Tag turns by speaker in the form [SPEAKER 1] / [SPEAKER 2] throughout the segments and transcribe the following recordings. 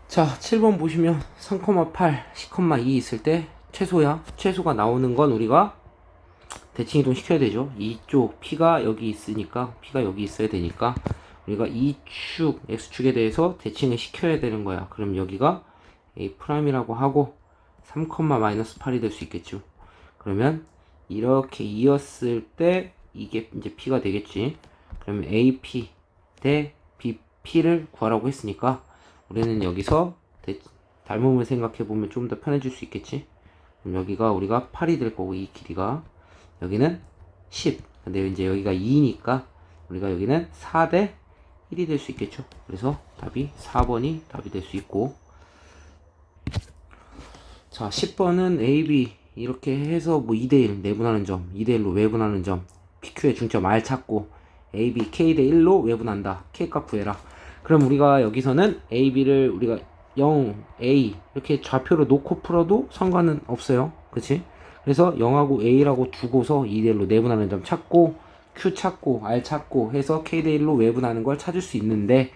[SPEAKER 1] 자, 7번 보시면 3,8, 10,2 있을 때 최소야. 최소가 나오는 건 우리가 대칭 이동 시켜야 되죠. 이쪽 P가 여기 있으니까, P가 여기 있어야 되니까 우리가 이 축, X축에 대해서 대칭을 시켜야 되는 거야. 그럼 여기가 A'이라고 하고 3,-8이 될 수 있겠죠. 그러면 이렇게 이었을 때 이게 이제 P가 되겠지. 그러면 AP 대 BP를 구하라고 했으니까 우리는 여기서 닮음을 생각해보면 좀 더 편해질 수 있겠지. 그럼 여기가 우리가 8이 될 거고, 이 길이가 여기는 10. 근데 이제 여기가 2니까 우리가 여기는 4 대 1이 될 수 있겠죠. 그래서 답이 4번이 답이 될 수 있고, 자 10번은 A, B 이렇게 해서 뭐 2대1 내분하는 점, 2대1로 외분하는 점, PQ의 중점 R 찾고 A, B, K 대 1로 외분한다. K 값 구해라. 그럼 우리가 여기서는 A, B를 우리가 0, A 이렇게 좌표로 놓고 풀어도 상관은 없어요. 그치? 그래서 0하고 A라고 두고서 2대1로 내분하는 점 찾고 Q 찾고 R 찾고 해서 K 대 1로 외분하는 걸 찾을 수 있는데,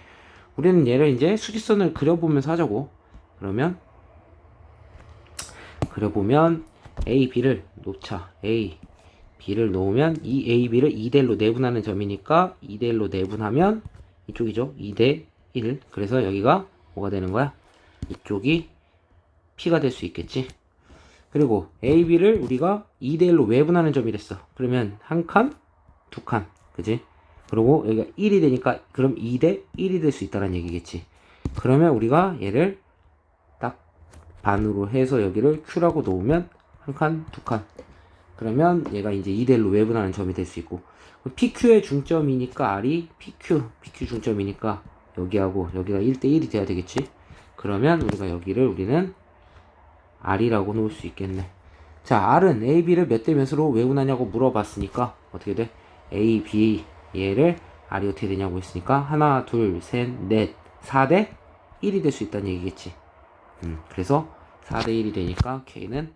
[SPEAKER 1] 우리는 얘를 이제 수직선을 그려보면서 하자고. 그려보면 A, B를 놓자. A, B를 놓으면 이 A, B를 2대1로 내분하는 점이니까 2대1로 내분하면 이쪽이죠. 2대 1. 그래서 여기가 뭐가 되는 거야? 이쪽이 P가 될 수 있겠지. 그리고 A, B를 우리가 2대1로 외분하는 점이랬어. 그러면 한 칸, 두 칸. 그지? 그리고 여기가 1이 되니까 그럼 2대 1이 될 수 있다는 얘기겠지. 그러면 우리가 얘를 딱 반으로 해서 여기를 Q라고 놓으면 한 칸, 두 칸. 그러면 얘가 이제 2대1로 외분하는 점이 될 수 있고, PQ의 중점이니까 R이 PQ 중점이니까 여기하고 여기가 1대 1이 돼야 되겠지. 그러면 우리가 여기를 우리는 R이라고 놓을 수 있겠네. 자, R은 A, B를 몇 대 몇으로 외분하냐고 물어봤으니까 어떻게 돼? A, B 얘를 R이 어떻게 되냐고 했으니까 하나, 둘, 셋, 넷, 4대 1이 될 수 있다는 얘기겠지. 그래서 4대 1이 되니까 K는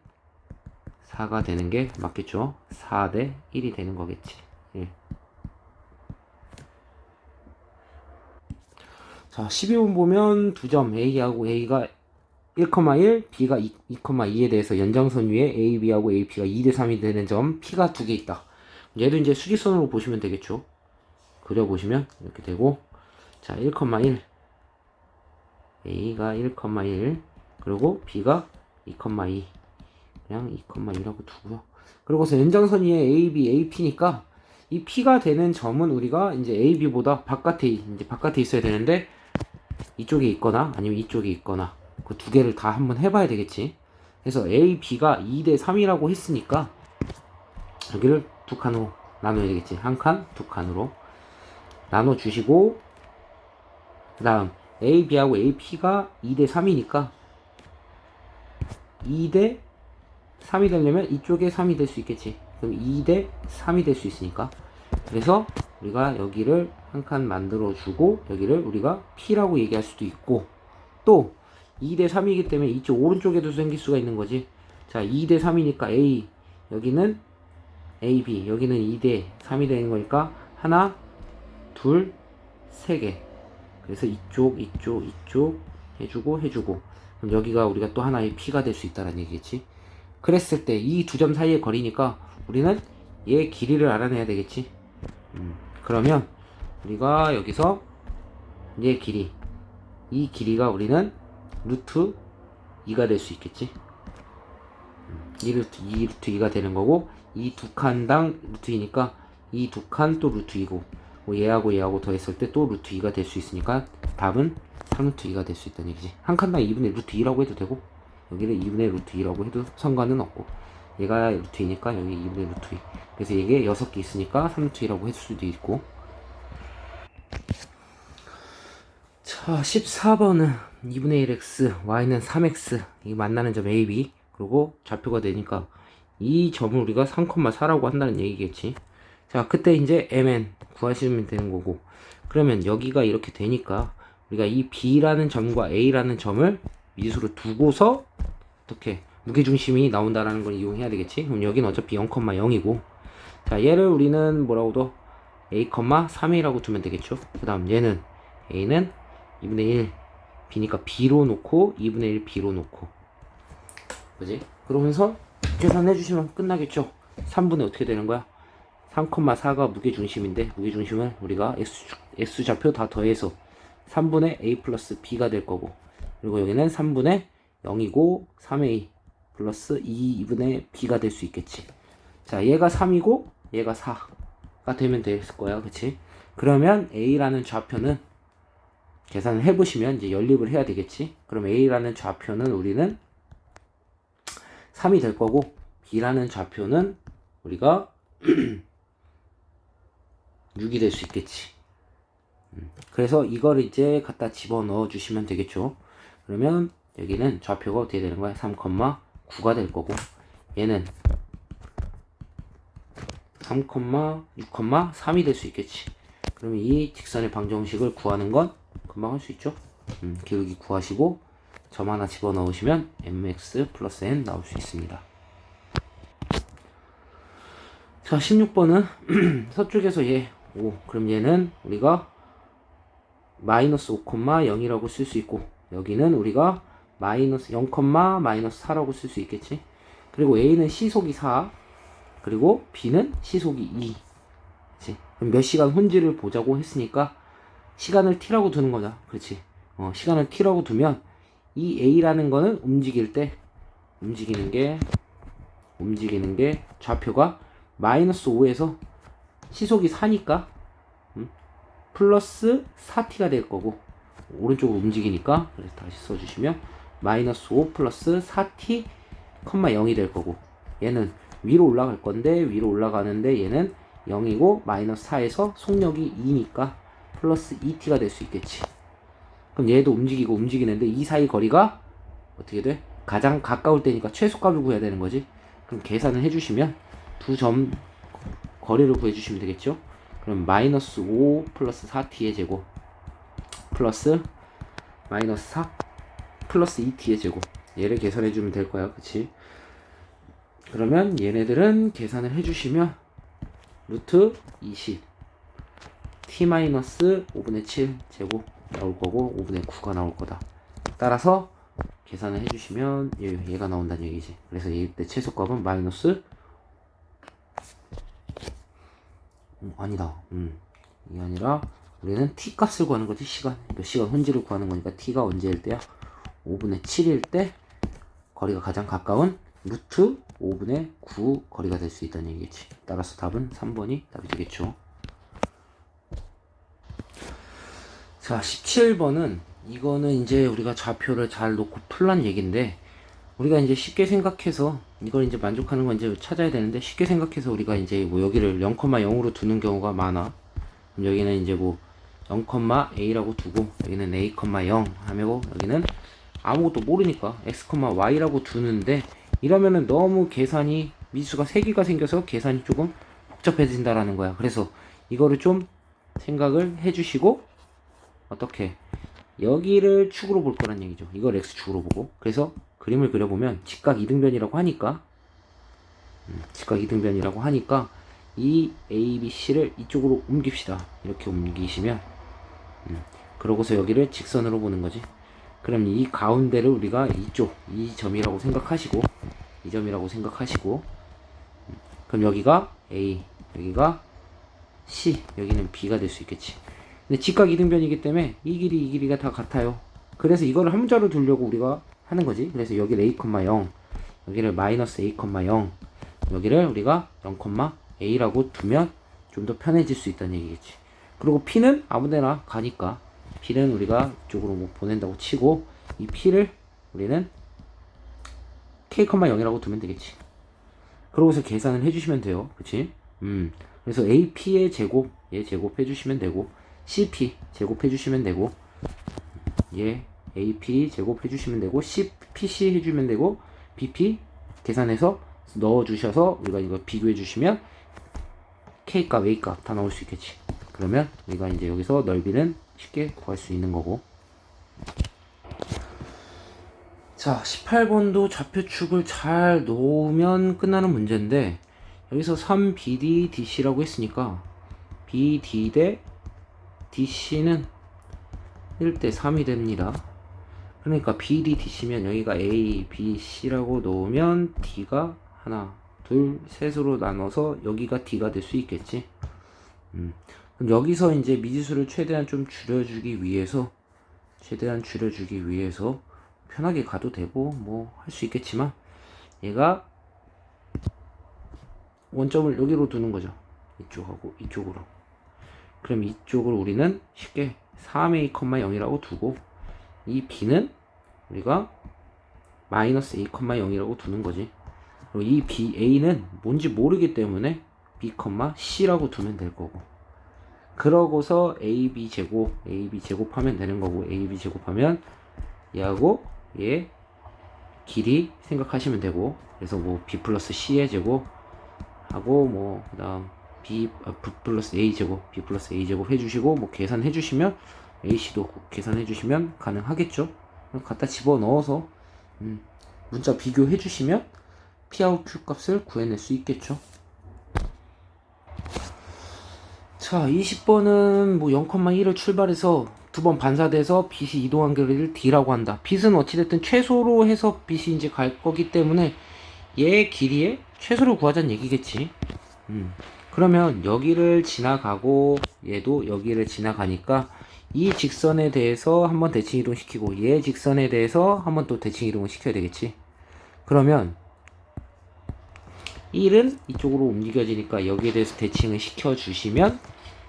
[SPEAKER 1] 4가 되는 게 맞겠죠. 4대 1이 되는 거겠지. 1. 자, 12번 보면 두 점 A하고 A가 1,1, B가 2,2에 대해서 연장선 위에 A, B하고 AP가 2대 3이 되는 점 P가 두 개 있다. 얘도 이제 수직선으로 보시면 되겠죠. 그려보시면 이렇게 되고, 자 1,1 A가 1,1 그리고 B가 2,2 그냥 2,2라고 두고요. 그리고서 연장선 위에 AB, AP니까 이 P가 되는 점은 우리가 이제 AB보다 바깥에 있어야 되는데 이쪽에 있거나 아니면 이쪽에 있거나 그 두 개를 다 한번 해봐야 되겠지. 그래서 A, B가 2대 3이라고 했으니까 여기를 두 칸으로 나눠야 되겠지. 한 칸, 두 칸으로 나눠주시고, 그 다음 A, B하고 AP가 2대 3이니까 2대 3이 되려면 이쪽에 3이 될 수 있겠지. 그럼 2대 3이 될 수 있으니까, 그래서 우리가 여기를 한 칸 만들어 주고 여기를 우리가 P라고 얘기할 수도 있고, 또 2대 3이기 때문에 이쪽 오른쪽에도 생길 수가 있는 거지. 자 2대 3이니까 A 여기는 AB 여기는 2대 3이 되는 거니까 하나 둘 세 개. 그래서 이쪽 해주고 그럼 여기가 우리가 또 하나의 P가 될 수 있다는 얘기겠지. 그랬을 때 이 두 점 사이의 거리니까 우리는 얘 길이를 알아내야 되겠지. 그러면 우리가 여기서 얘 길이, 이 길이가 우리는 루트 2가 될 수 있겠지. 이 루트 2가 되는 거고, 이 두 칸당 루트 2니까 이 두 칸 또 루트 2고, 뭐 얘하고 더했을 때 또 루트 2가 될 수 있으니까 답은 3루트 2가 될 수 있다는 얘기지. 한 칸당 2분의 루트 2라고 해도 되고, 여기를 2분의 루트 2라고 해도 상관은 없고, 얘가 루트 2니까 여기 2분의 루트 2. 그래서 이게 6개 있으니까 3루트 2라고 해줄 수도 있고. 자, 14번은 2분의 1x, y는 3x, 이 만나는 점 AB, 그리고 좌표가 되니까 이 점을 우리가 3,4라고 한다는 얘기겠지. 자, 그때 이제 mn 구하시면 되는 거고, 그러면 여기가 이렇게 되니까 우리가 이 B라는 점과 A라는 점을 미수로 두고서 어떻게 무게중심이 나온다라는 걸 이용해야 되겠지. 그럼 여기는 어차피 0,0이고, 자 얘를 우리는 뭐라고 둬? A, 3이라고 두면 되겠죠. 그 다음 얘는 A는 2분의 1 b니까 b로 놓고 2분의 1 b로 놓고, 그지? 그러면서 계산해 주시면 끝나겠죠. 3분의 어떻게 되는 거야? 3,4가 무게중심인데, 무게중심을 우리가 X좌표 다 더해서 3분의 A 플러스 B가 될 거고, 그리고 여기는 3분의 0이고 3A 플러스 2분의 B가 될 수 있겠지. 자, 얘가 3이고 얘가 4가 되면 될 거야. 그치? 그러면 A라는 좌표는 계산을 해보시면 이제 연립을 해야 되겠지. 그럼 A라는 좌표는 우리는 3이 될 거고, B라는 좌표는 우리가 6이 될 수 있겠지. 그래서 이걸 이제 갖다 집어넣어 주시면 되겠죠. 그러면 여기는 좌표가 어떻게 되는 거야? 3,9가 될 거고, 얘는 3,6,3이 될 수 있겠지. 그러면 이 직선의 방정식을 구하는 건 금방 할 수 있죠. 기울기 구하시고 점 하나 집어넣으시면 mx 플러스 n 나올 수 있습니다. 자, 16번은 서쪽에서 얘 5, 그럼 얘는 우리가 마이너스 5,0이라고 쓸 수 있고, 여기는 우리가 마이너스 0, 마이너스 4라고 쓸 수 있겠지. 그리고 A는 시속이 4, 그리고 B는 시속이 2. 그치? 그럼 몇 시간 혼지를 보자고 했으니까 시간을 t라고 두는 거다. 그렇지? 시간을 t라고 두면 이 A라는 거는 움직일 때 움직이는 게 좌표가 마이너스 5에서 시속이 4니까 플러스 4t가 될 거고, 오른쪽으로 움직이니까, 그래서 다시 써주시면 마이너스 5 플러스 4t, 0이 될 거고, 얘는 위로 올라갈 건데 위로 올라가는데 얘는 0이고 마이너스 4에서 속력이 2니까 플러스 2t가 될 수 있겠지. 그럼 얘도 움직이고 움직이는데 이 사이 거리가 어떻게 돼? 가장 가까울 때니까 최소값을 구해야 되는 거지. 그럼 계산을 해주시면 두 점 거리를 구해주시면 되겠죠. 그럼 마이너스 5 플러스 4t의 제곱 플러스 마이너스 4 플러스 2t의 제곱, 얘를 계산해주면 될 거야. 그치? 그러면 얘네들은 계산을 해주시면 루트 20 t 마이너스 5분의 7 제곱 나올 거고 5분의 9가 나올 거다. 따라서 계산을 해주시면 얘가 나온다는 얘기지. 그래서 얘때 최소값은 마이너스 아니다. 이게 아니라 우리는 t 값을 구하는 거지. 시간, 몇 시간 혼지를 구하는 거니까 t가 언제일 때야? 5분의 7일 때 거리가 가장 가까운 루트 5분의 9 거리가 될 수 있다는 얘기겠지. 따라서 답은 3번이 답이 되겠죠. 자, 17번은 이거는 이제 우리가 좌표를 잘 놓고 풀란 얘기인데, 우리가 이제 쉽게 생각해서 이걸 이제 만족하는 건 이제 찾아야 되는데, 쉽게 생각해서 우리가 이제 뭐 여기를 0,0으로 두는 경우가 많아. 그럼 여기는 이제 뭐 0,a라고 두고 여기는 a, 0 하고 여기는 아무것도 모르니까 x, y라고 두는데, 이러면은 너무 계산이 미수가 3개가 생겨서 계산이 조금 복잡해진다라는 거야. 그래서 이거를 좀 생각을 해주시고 어떻게 여기를 축으로 볼 거란 얘기죠. 이걸 x축으로 보고, 그래서 그림을 그려보면 직각 이등변이라고 하니까 이 a, b, c를 이쪽으로 옮깁시다. 이렇게 옮기시면 그러고서 여기를 직선으로 보는 거지. 그럼 이 가운데를 우리가 이쪽, 이 점이라고 생각하시고, 이 점이라고 생각하시고, 그럼 여기가 A, 여기가 C, 여기는 B가 될 수 있겠지. 근데 직각 이등변이기 때문에 이 길이, 이 길이가 다 같아요. 그래서 이거를 한 문자로 두려고 우리가 하는 거지. 그래서 여기를 A, 0, 여기를 마이너스 A, 0, 여기를 우리가 0,A라고 두면 좀 더 편해질 수 있다는 얘기겠지. 그리고 P는 아무데나 가니까 P는 우리가 이쪽으로 뭐 보낸다고 치고, 이 P를 우리는 K, 0이라고 두면 되겠지. 그러고서 계산을 해주시면 돼요. 그치? 그래서 AP의 제곱, 얘 제곱 해주시면 되고, CP 제곱 해주시면 되고, 얘 AP 제곱 해주시면 되고, CPC 해주면 되고, BP 계산해서 넣어주셔서 우리가 이거 비교해주시면 K값, A값 다 나올 수 있겠지. 그러면 우리가 이제 여기서 넓이는 쉽게 구할 수 있는 거고. 자, 18번도 좌표축을 잘 놓으면 끝나는 문제인데, 여기서 3BD, DC라고 했으니까 BD 대 DC는 1대 3이 됩니다. 그러니까 BD, DC면 여기가 A, B, C라고 놓으면 D가 하나, 둘, 셋으로 나눠서 여기가 D가 될 수 있겠지. 그럼 여기서 이제 미지수를 최대한 좀 줄여주기 위해서 편하게 가도 되고 뭐 할 수 있겠지만 얘가 원점을 여기로 두는 거죠. 이쪽하고 이쪽으로. 그럼 이쪽을 우리는 쉽게 3a, 0이라고 두고 이 b는 우리가 마이너스 a, 0이라고 두는 거지. 그리고 이 b, a는 뭔지 모르기 때문에 b, c라고 두면 될 거고. 그러고서 ab 제곱하면 되는 거고, ab 제곱하면 얘하고 얘 길이 생각하시면 되고, 그래서 뭐 b 플러스 c의 제곱 하고 뭐 그다음 b 플러스 a 제곱, b 플러스 a 제곱 해주시고 뭐 계산해 주시면 ac도 계산해 주시면 가능하겠죠. 갖다 집어 넣어서 문자 비교해 주시면 p하고 q 값을 구해낼 수 있겠죠. 자, 20번은 뭐 0,1을 출발해서 두 번 반사돼서 빛이 이동한 거리를 d라고 한다. 빛은 어찌됐든 최소로 해서 빛이 이제 갈 거기 때문에 얘 길이의 최소를 구하자는 얘기겠지. 그러면 여기를 지나가고 얘도 여기를 지나가니까 이 직선에 대해서 한번 대칭 이동시키고 얘 직선에 대해서 한번 또 대칭 이동을 시켜야 되겠지. 그러면 1은 이쪽으로 옮겨지니까 여기에 대해서 대칭을 시켜주시면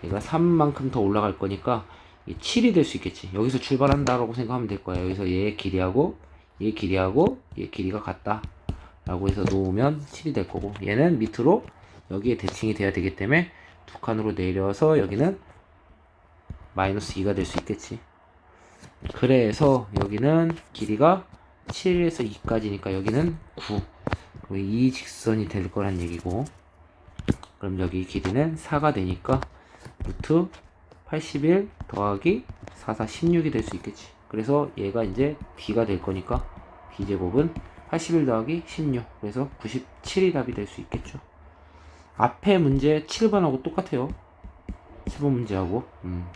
[SPEAKER 1] 얘가 3만큼 더 올라갈 거니까 7이 될 수 있겠지. 여기서 출발한다라고 생각하면 될 거야. 여기서 얘 길이하고 얘 길이가 같다 라고 해서 놓으면 7이 될 거고, 얘는 밑으로 여기에 대칭이 돼야 되기 때문에 두 칸으로 내려서 여기는 마이너스 2가 될 수 있겠지. 그래서 여기는 길이가 7에서 2까지니까 여기는 9. 이 직선이 될 거란 얘기고, 그럼 여기 길이는 4가 되니까 루트 81 더하기 4, 16이 될 수 있겠지. 그래서 얘가 이제 D가 될 거니까 D제곱은 81 더하기 16, 그래서 97이 답이 될 수 있겠죠. 앞에 문제 7번하고 똑같아요. 7번 문제하고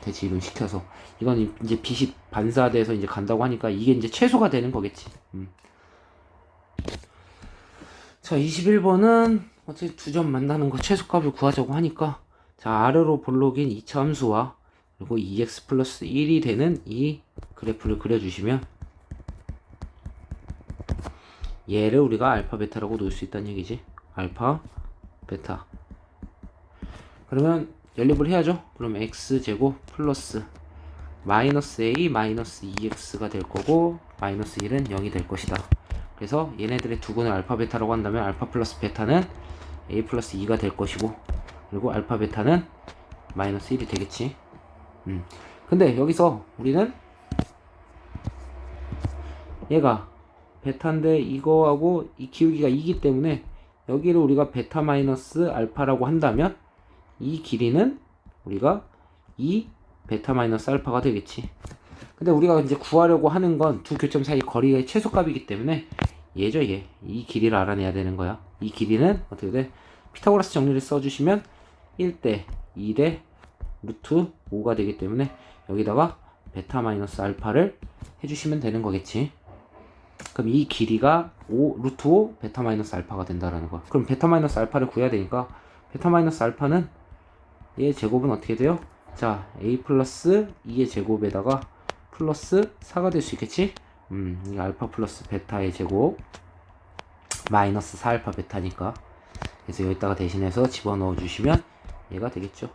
[SPEAKER 1] 대치 이동 시켜서 이건 이제 빛이 반사돼서 이제 간다고 하니까 이게 이제 최소가 되는 거겠지. 자, 21번은 어차피 두 점 만나는 거 최소값을 구하자고 하니까, 자, 아래로 볼록인 2차 함수와 그리고 2x 플러스 1이 되는 이 그래프를 그려주시면 얘를 우리가 알파 베타라고 놓을 수 있다는 얘기지. 알파 베타. 그러면 연립을 해야죠. 그럼 x제곱 플러스 마이너스 a 마이너스 2x가 될 거고 마이너스 1은 0이 될 것이다. 그래서 얘네들의 두근을 알파 베타라고 한다면 알파 플러스 베타는 a 플러스 2가 될 것이고, 그리고 알파 베타는 마이너스 1이 되겠지. 근데 여기서 우리는 얘가 베타인데 이거하고 이 기울기가 2기 때문에 여기를 우리가 베타 마이너스 알파라고 한다면 이 길이는 우리가 2 베타 마이너스 알파가 되겠지. 근데 우리가 이제 구하려고 하는 건 두 교점 사이 거리의 최소값이기 때문에 얘죠, 얘. 이 길이를 알아내야 되는 거야. 이 길이는 어떻게 돼? 피타고라스 정리를 써주시면 1대 2대 루트 5가 되기 때문에 여기다가 베타 마이너스 알파를 해주시면 되는 거겠지. 그럼 이 길이가 5, 루트 5 베타 마이너스 알파가 된다라는 거야. 그럼 베타 마이너스 알파를 구해야 되니까 베타 마이너스 알파는 얘 제곱은 어떻게 돼요? 자, a 플러스 2의 제곱에다가 플러스 4가 될 수 있겠지? 이 알파 플러스 베타의 제곱 마이너스 4알파 베타니까, 그래서 여기다가 대신해서 집어넣어 주시면 얘가 되겠죠.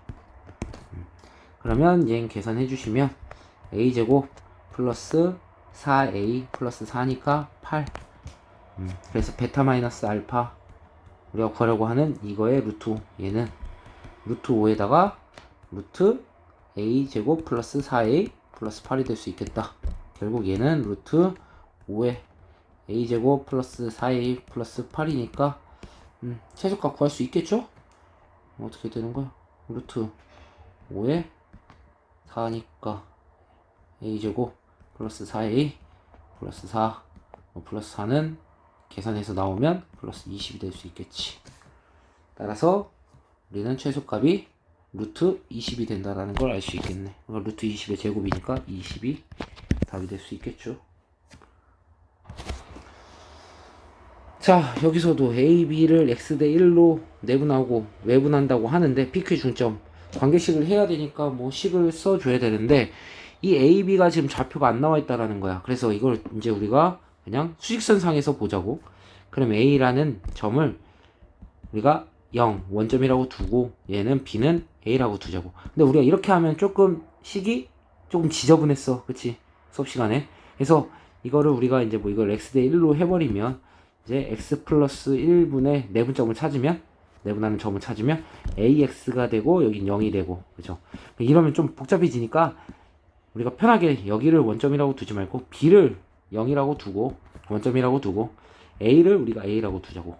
[SPEAKER 1] 그러면 얘는 계산해 주시면 a 제곱 플러스 4a 플러스 4니까 8. 그래서 베타 마이너스 알파 우리가 구하려고 하는 이거의 루트 5, 얘는 루트 5에다가 루트 a 제곱 플러스 4a 플러스 8이 될 수 있겠다. 결국 얘는 루트 5에 a 제곱 플러스 4a 플러스 8이니까 최소값 구할 수 있겠죠? 어떻게 되는 거야? 루트 5에 4니까 a 제곱 플러스 4a 플러스 4 플러스 4는 계산해서 나오면 플러스 20이 될 수 있겠지. 따라서 우리는 최소값이 루트 20이 된다라는 걸 알 수 있겠네. 루트 20의 제곱이니까 20이 답이 될 수 있겠죠. 자, 여기서도 A, B를 X 대 1로 내분하고 외분한다고 하는데 PQ의 중점 관계식을 해야 되니까 뭐 식을 써줘야 되는데 이 A, B가 지금 좌표가 안 나와 있다라는 거야. 그래서 이걸 이제 우리가 그냥 수직선상에서 보자고. 그럼 A라는 점을 우리가 0 원점이라고 두고 얘는 B는 A라고 두자고. 근데 우리가 이렇게 하면 조금 식이 조금 지저분했어. 그치? 수업 시간에. 그래서 이거를 우리가 이제 뭐 이걸 X 대 1로 해버리면 이제 X 플러스 1분의 내분점을 찾으면 내분하는 점을 찾으면 AX가 되고 여긴 0이 되고 그죠? 이러면 좀 복잡해지니까 우리가 편하게 여기를 원점이라고 두지 말고 B를 0이라고 두고 원점이라고 두고 A를 우리가 A라고 두자고.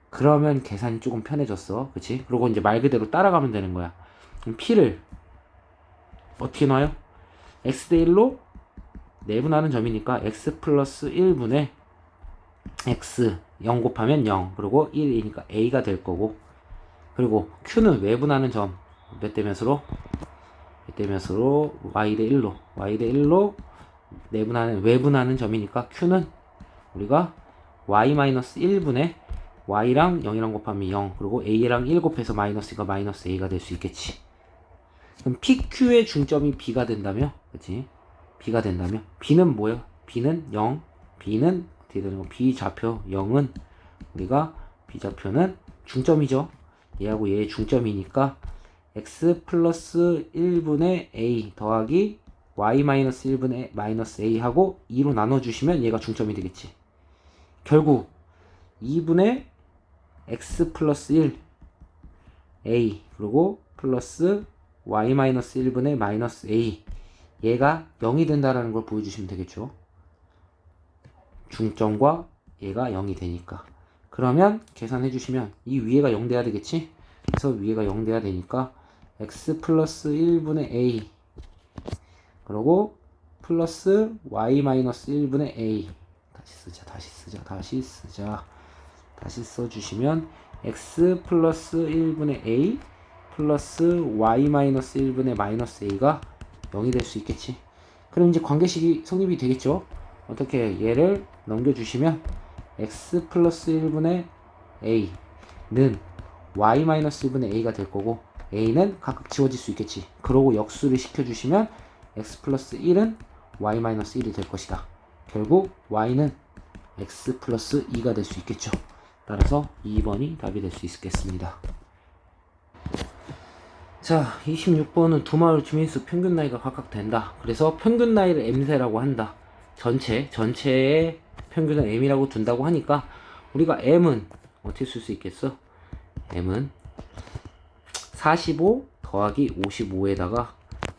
[SPEAKER 1] 그러면 계산이 조금 편해졌어. 그치? 그리고 이제 말 그대로 따라가면 되는 거야. 그럼 P를 어떻게 놔요? X 대 1로 내분하는 점이니까 X 플러스 1분의 X 0 곱하면 0 그리고 1이니까 A가 될 거고 그리고 Q는 외분하는 점 몇 대 몇으로? 몇 대 몇으로 Y 대 1로 외분하는 점이니까 Q는 우리가 Y-1분의 Y랑 0이랑 곱하면 0 그리고 A랑 1 곱해서 마이너스가 마이너스 A가 될 수 있겠지. 그럼 PQ의 중점이 B가 된다며? 그치? B가 된다며? B는 뭐야? B는 0 B는 어떻게 되는 거? B좌표 0은 우리가 B좌표는 중점이죠. 얘하고 얘의 중점이니까 X 플러스 1분의 A 더하기 Y 마이너스 1분의 마이너스 A 하고 2로 나눠주시면 얘가 중점이 되겠지. 결국 2분의 X 플러스 1 A 그리고 플러스 Y 마이너스 1분의 마이너스 A 얘가 0이 된다라는 걸 보여주시면 되겠죠. 중점과 얘가 0이 되니까. 그러면 계산해 주시면 이 위에가 0 돼야 되겠지? 그래서 위에가 0 돼야 되니까 X 플러스 1분의 A 그리고 플러스 Y 마이너스 1분의 A 다시 써주시면 X 플러스 1분의 A 플러스 Y 마이너스 1분의 마이너스 A가 0이 될 수 있겠지. 그럼 이제 관계식이 성립이 되겠죠. 어떻게 얘를 넘겨주시면 X 플러스 1분의 A는 Y 마이너스 1분의 A가 될 거고 A는 각각 지워질 수 있겠지. 그러고 역수를 시켜주시면 X 플러스 1은 Y 마이너스 1이 될 것이다. 결국 Y는 X 플러스 2가 될 수 있겠죠. 따라서 2번이 답이 될 수 있겠습니다. 자, 26번은 두 마을 주민수 평균 나이가 각각 된다. 그래서 평균 나이를 M세라고 한다. 전체의 평균은 M이라고 둔다고 하니까 우리가 M은 어떻게 쓸 수 있겠어? M은 45 더하기 55에다가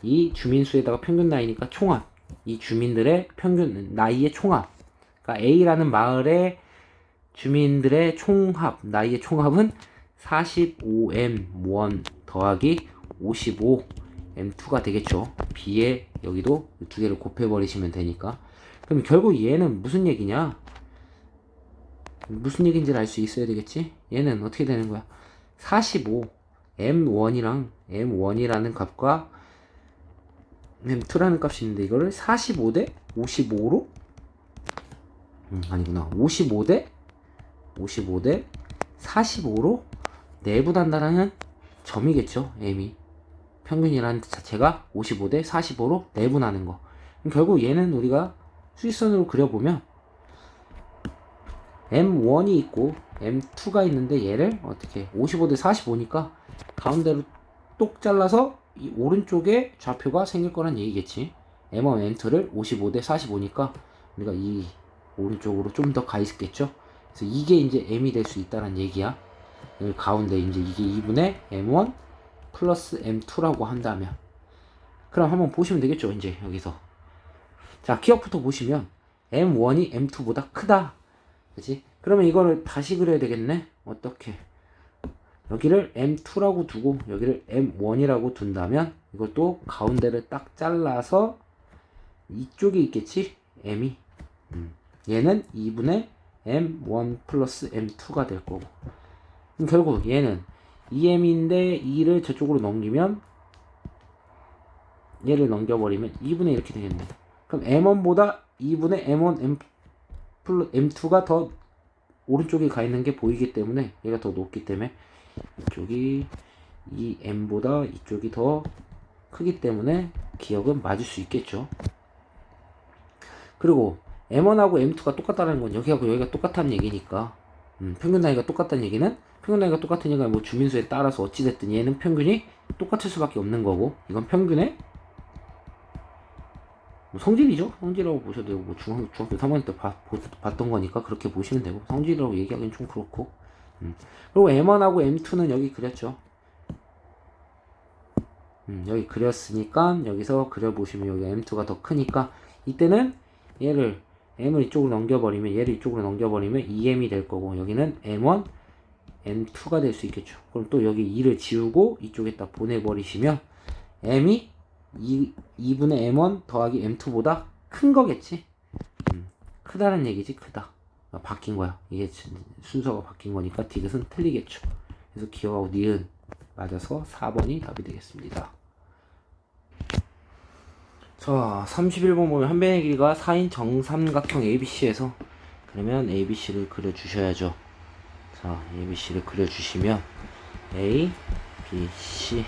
[SPEAKER 1] 이 주민수에다가 평균 나이니까 총합. 이 주민들의 평균 나이의 총합. 그러니까 A라는 마을의 주민들의 총합, 나이의 총합은 45M1 더하기 55 M2가 되겠죠. B에 여기도 두 개를 곱해버리시면 되니까. 그럼 결국 얘는 무슨 얘기냐? 무슨 얘기인지를 알 수 있어야 되겠지? 얘는 어떻게 되는 거야? 45 M1이라는 값과 M2라는 값이 있는데 이거를 45 대 55로 아니구나. 55 대 45로 내분한다라는 점이겠죠. M이 평균이라는 자체가 55 대 45로 내분하는 거. 결국 얘는 우리가 수직선으로 그려보면 M1이 있고 M2가 있는데 얘를 어떻게 55 대 45니까 가운데로 똑 잘라서 이 오른쪽에 좌표가 생길 거란 얘기겠지. M1, M2를 55 대 45니까 우리가 이 오른쪽으로 좀 더 가 있겠죠. 그래서 이게 이제 M이 될 수 있다는 얘기야. 여기 가운데 이제 이게 2분의 M1 플러스 M2라고 한다면 그럼 한번 보시면 되겠죠. 이제 여기서 자, 기억부터 보시면 M1이 M2보다 크다. 그치? 그러면 이거를 다시 그려야 되겠네. 어떻게? 여기를 M2라고 두고 여기를 M1이라고 둔다면 이것도 가운데를 딱 잘라서 이쪽에 있겠지? M이 얘는 2분의 M1 플러스 M2가 될 거고 그럼 결국 얘는 2M인데 2를 저쪽으로 넘기면 얘를 넘겨버리면 2분의 이렇게 되겠네. 그럼 M1보다 2분의 M1 M2가 더 오른쪽에 가 있는 게 보이기 때문에 얘가 더 높기 때문에 이쪽이 이 m보다 이쪽이 더 크기 때문에 기억은 맞을 수 있겠죠. 그리고 m1하고 m2가 똑같다는 건 여기하고 여기가 똑같다는 얘기니까 평균 나이가 똑같다는 얘기는 평균 나이가 똑같으니까 뭐 주민수에 따라서 어찌됐든 얘는 평균이 똑같을 수밖에 없는 거고 이건 평균의 뭐 성질이죠. 성질이라고 보셔도 되고 뭐 중학교 3학년 때 봤던 거니까 그렇게 보시면 되고 성질이라고 얘기하기는 좀 그렇고 그리고 m1하고 m2는 여기 그렸죠. 여기 그렸으니까 여기서 그려보시면 여기 m2가 더 크니까 이때는 얘를 m을 이쪽으로 넘겨버리면 얘를 이쪽으로 넘겨버리면 2m이 될 거고 여기는 m1 m2가 될 수 있겠죠. 그럼 또 여기 2를 지우고 이쪽에다 보내버리시면 m이 2분의 m1 더하기 m2보다 큰 거겠지. 크다는 얘기지. 크다. 바뀐 거야. 이게 순서가 바뀐 거니까 디귿은 틀리겠죠. 그래서 기억하고 니은 맞아서 4번이 답이 되겠습니다. 자, 31번 보면 한 변의 길이가 4인 정삼각형 ABC에서 그러면 ABC를 그려주셔야죠. 자, ABC를 그려주시면 A, B, C.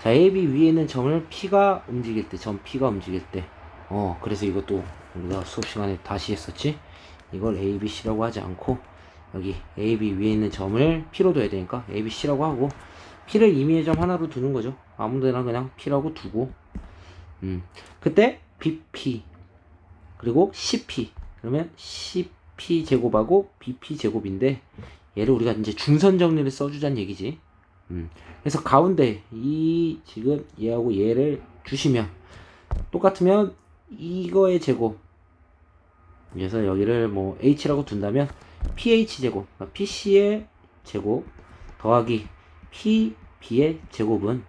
[SPEAKER 1] 자, A, B 위에 있는 점을 P가 움직일 때, 점 P가 움직일 때. 그래서 이것도 우리가 수업 시간에 다시 했었지. 이걸 A, B, C라고 하지 않고 여기 A, B 위에 있는 점을 P로 둬야 되니까 A, B, C라고 하고 P를 임의의 점 하나로 두는 거죠. 아무데나 그냥 P라고 두고 그때 BP 그리고 CP 그러면 CP 제곱하고 BP 제곱인데 얘를 우리가 이제 중선 정리를 써주자는 얘기지. 그래서 가운데 이 지금 얘하고 얘를 주시면 똑같으면 이거의 제곱 그래서 여기를 뭐 H라고 둔다면 PH 제곱 그러니까 PC의 제곱 더하기 PB의 제곱은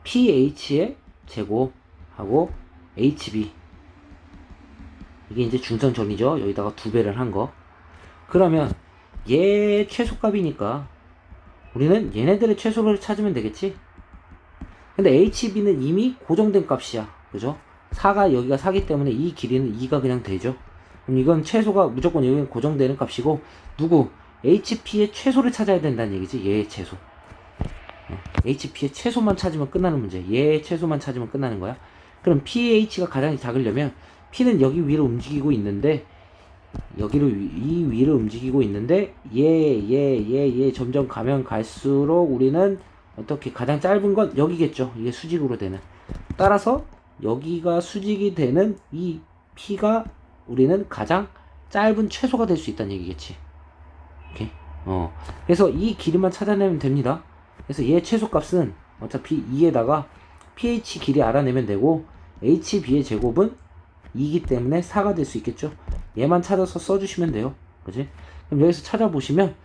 [SPEAKER 1] PH의 제곱하고 HB 이게 이제 중선 정리죠. 여기다가 2배를 한 거. 그러면 얘 최소값이니까 우리는 얘네들의 최소를 찾으면 되겠지. 근데 HB는 이미 고정된 값이야. 그죠? 4가 여기가 4기 때문에 이 길이는 2가 그냥 되죠. 그럼 이건 최소가 무조건 여기는 고정되는 값이고 누구? HP의 최소를 찾아야 된다는 얘기지. 얘의 최소. HP의 최소만 찾으면 끝나는 문제. 얘의 최소만 찾으면 끝나는 거야. 그럼 PH가 가장 작으려면 P는 여기 위로 움직이고 있는데 이 위를 움직이고 있는데 얘 점점 가면 갈수록 우리는 어떻게 가장 짧은 건 여기겠죠. 이게 수직으로 되는. 따라서 여기가 수직이 되는 이 P가 우리는 가장 짧은 최소가 될 수 있다는 얘기겠지. 오케이. 그래서 이 길이만 찾아내면 됩니다. 그래서 얘 최소값은 어차피 2에다가 pH 길이 알아내면 되고 HB의 제곱은 2이기 때문에 4가 될 수 있겠죠. 얘만 찾아서 써주시면 돼요. 그지? 그럼 여기서 찾아보시면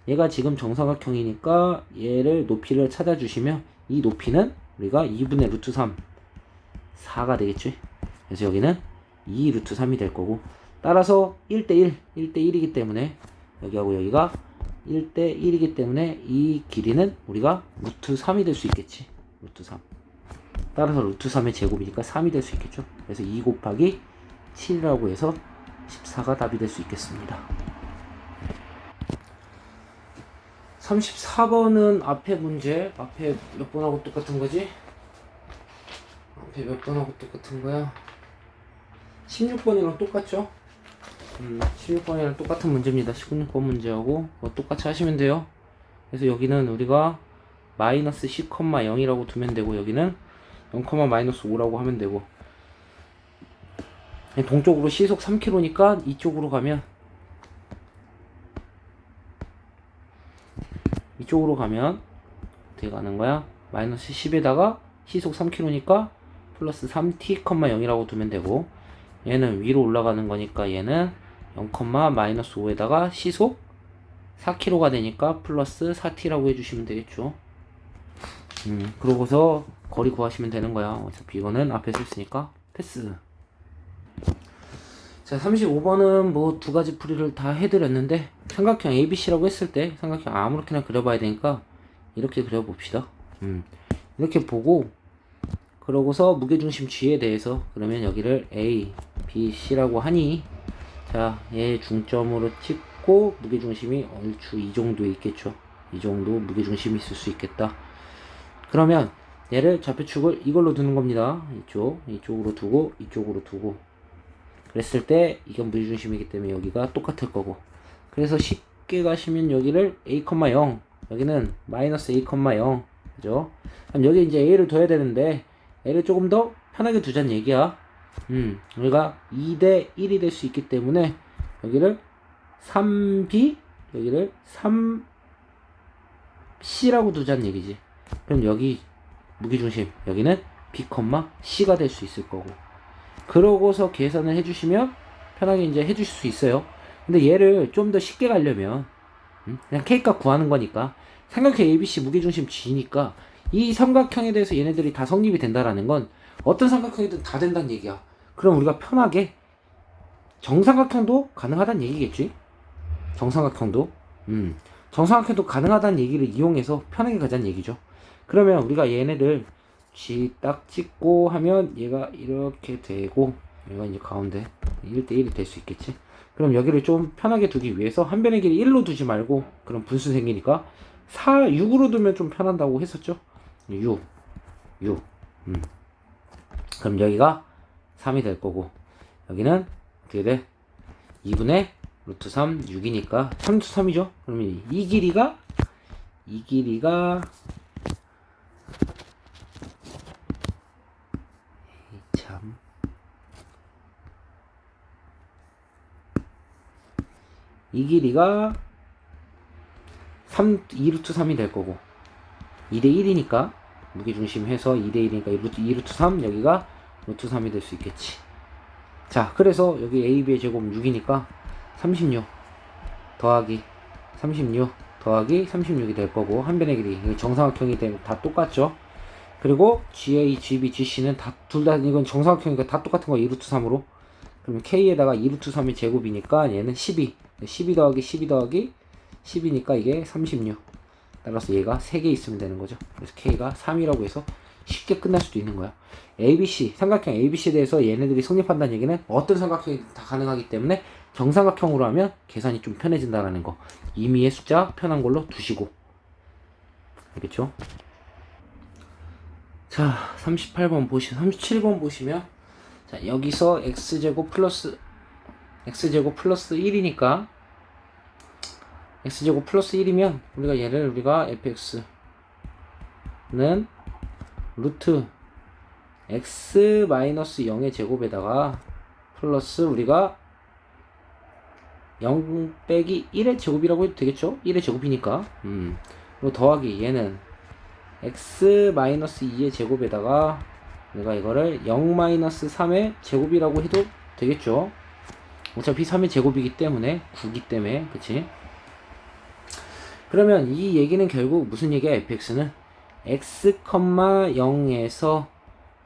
[SPEAKER 1] 얘가 지금 정사각형이니까 얘를 높이를 찾아주시면 이 높이는 우리가 2분의 루트 3 4가 되겠지. 그래서 여기는 2 루트 3이 될 거고 따라서 1대1 1대1이기 때문에 여기하고 여기가 1대1이기 때문에 이 길이는 우리가 루트 3이 될 수 있겠지. 루트 3 따라서 루트 3의 제곱이니까 3이 될 수 있겠죠. 그래서 2 곱하기 7이라고 해서 14가 답이 될 수 있겠습니다. 34번은 앞에 문제 앞에 몇 번하고 똑같은 거지? 앞에 몇 번하고 똑같은 거야? 16번이랑 똑같죠? 16번이랑 똑같은 문제입니다. 16번 문제하고 똑같이 하시면 돼요. 그래서 여기는 우리가 마이너스 10,0이라고 두면 되고 여기는 0,-5라고 하면 되고 동쪽으로 시속 3km니까 이쪽으로 가면 어떻게 가는 거야? 마이너스 10에다가 시속 3km니까 플러스 3t,0이라고 두면 되고 얘는 위로 올라가는 거니까 얘는 0,-5에다가 시속 4km가 되니까 플러스 4t라고 해주시면 되겠죠. 그러고서 거리 구하시면 되는 거야. 어차피 이거는 앞에 썼으니까 패스. 자, 35번은 뭐 두 가지 풀이를 다 해드렸는데 삼각형 ABC라고 했을 때 삼각형 아무렇게나 그려봐야 되니까 이렇게 그려봅시다. 이렇게 보고 그러고서 무게중심 G에 대해서 그러면 여기를 A, B, C라고 하니 자, 얘 중점으로 찍고 무게중심이 얼추 이 정도에 있겠죠. 이 정도 무게중심이 있을 수 있겠다. 그러면 얘를 좌표축을 이걸로 두는 겁니다. 이쪽으로 두고 이쪽으로 두고 그랬을 때 이게 무게중심이기 때문에 여기가 똑같을 거고, 그래서 쉽게 가시면 여기를 a,0 여기는 마이너스 a,0 그죠? 그럼 여기 이제 a를 둬야 되는데 a를 조금 더 편하게 두자는 얘기야. 우리가 2대 1이 될 수 있기 때문에 여기를 3b 여기를 3c라고 두자는 얘기지. 그럼 여기 무게중심 여기는 b, c가 될 수 있을 거고, 그러고서 계산을 해주시면 편하게 이제 해주실 수 있어요. 근데 얘를 좀 더 쉽게 가려면 그냥 K값 구하는 거니까 삼각형 ABC 무게중심 G니까 이 삼각형에 대해서 얘네들이 다 성립이 된다라는 건 어떤 삼각형이든 다 된다는 얘기야. 그럼 우리가 편하게 정삼각형도 가능하다는 얘기겠지? 정삼각형도 정삼각형도 가능하다는 얘기를 이용해서 편하게 가자는 얘기죠. 그러면 우리가 얘네들 G 딱 찍고 하면 얘가 이렇게 되고 얘가 이제 가운데 1대1이 될 수 있겠지. 그럼 여기를 좀 편하게 두기 위해서 한 변의 길이 1로 두지 말고, 그럼 분수 생기니까 6으로 두면 좀 편한다고 했었죠. 6 그럼 여기가 3이 될 거고, 여기는 어떻게 돼? 2분의 루트 3 6이니까 3루트 3이죠. 그러면 이 길이가 참 이 길이가 2루트 3이 될 거고, 2대 1이니까 무게중심 해서 2대 1이니까 2루트 3 여기가 루트 3이 될 수 있겠지. 자, 그래서 여기 AB의 제곱 6이니까 36 더하기 36 더하기 36이 될 거고, 한 변의 길이 정삼각형이 되면 다 똑같죠. 그리고 GA, GB, GC는 둘 다 이건 정삼각형이니까 다 똑같은 거 2루트 3으로. 그러면 K에다가 2루트 3이 제곱이니까 얘는 12 더하기 12 더하기 10이니까 이게 36. 따라서 얘가 3개 있으면 되는 거죠. 그래서 K가 3이라고 해서 쉽게 끝날 수도 있는 거야. ABC, 삼각형 ABC에 대해서 얘네들이 성립한다는 얘기는 어떤 삼각형이 다 가능하기 때문에 정삼각형으로 하면 계산이 좀 편해진다라는 거. 임의의 숫자 편한 걸로 두시고. 알겠죠? 자, 37번 37번 보시면, 자, 여기서 x제곱 플러스 1이니까 x제곱 플러스 1이면 우리가 fx는 루트 x 마이너스 0의 제곱에다가 플러스 우리가 0 빼기 1의 제곱이라고 해도 되겠죠? 1의 제곱이니까. 그리고 더하기 얘는 x 마이너스 2의 제곱에다가 우리가 이거를 0 마이너스 3의 제곱이라고 해도 되겠죠? 어차피 3의 제곱이기 때문에 9기 때문에, 그치? 그러면 이 얘기는 결국 무슨 얘기야? fx는 x, 0에서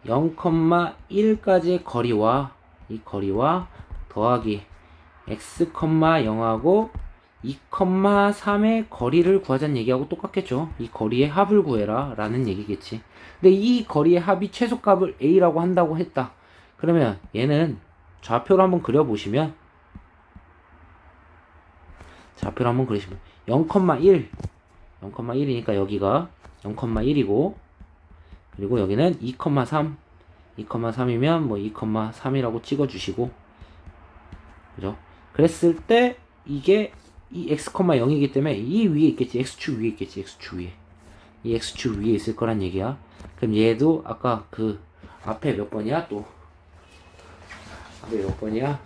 [SPEAKER 1] 0,1까지의 거리와 이 거리와 더하기 x, 0하고 2,3의 거리를 구하자는 얘기하고 똑같겠죠. 이 거리의 합을 구해라 라는 얘기겠지. 근데 이 거리의 합이 최소값을 a라고 한다고 했다. 그러면 얘는 좌표를 한번 그려보시면, 좌표를 한번 그리시면 0,1이니까 여기가 0,1이고, 그리고 여기는 2,3이면 뭐 2,3이라고 찍어주시고, 그죠? 그랬을 때 이게 이 x, 0이기 때문에 이 위에 있겠지. x축 위에 있겠지. x축 위에. 이 x축 위에 있을 거란 얘기야. 그럼 얘도 아까 그 앞에 몇 번이야? 또 앞에 몇 번이야?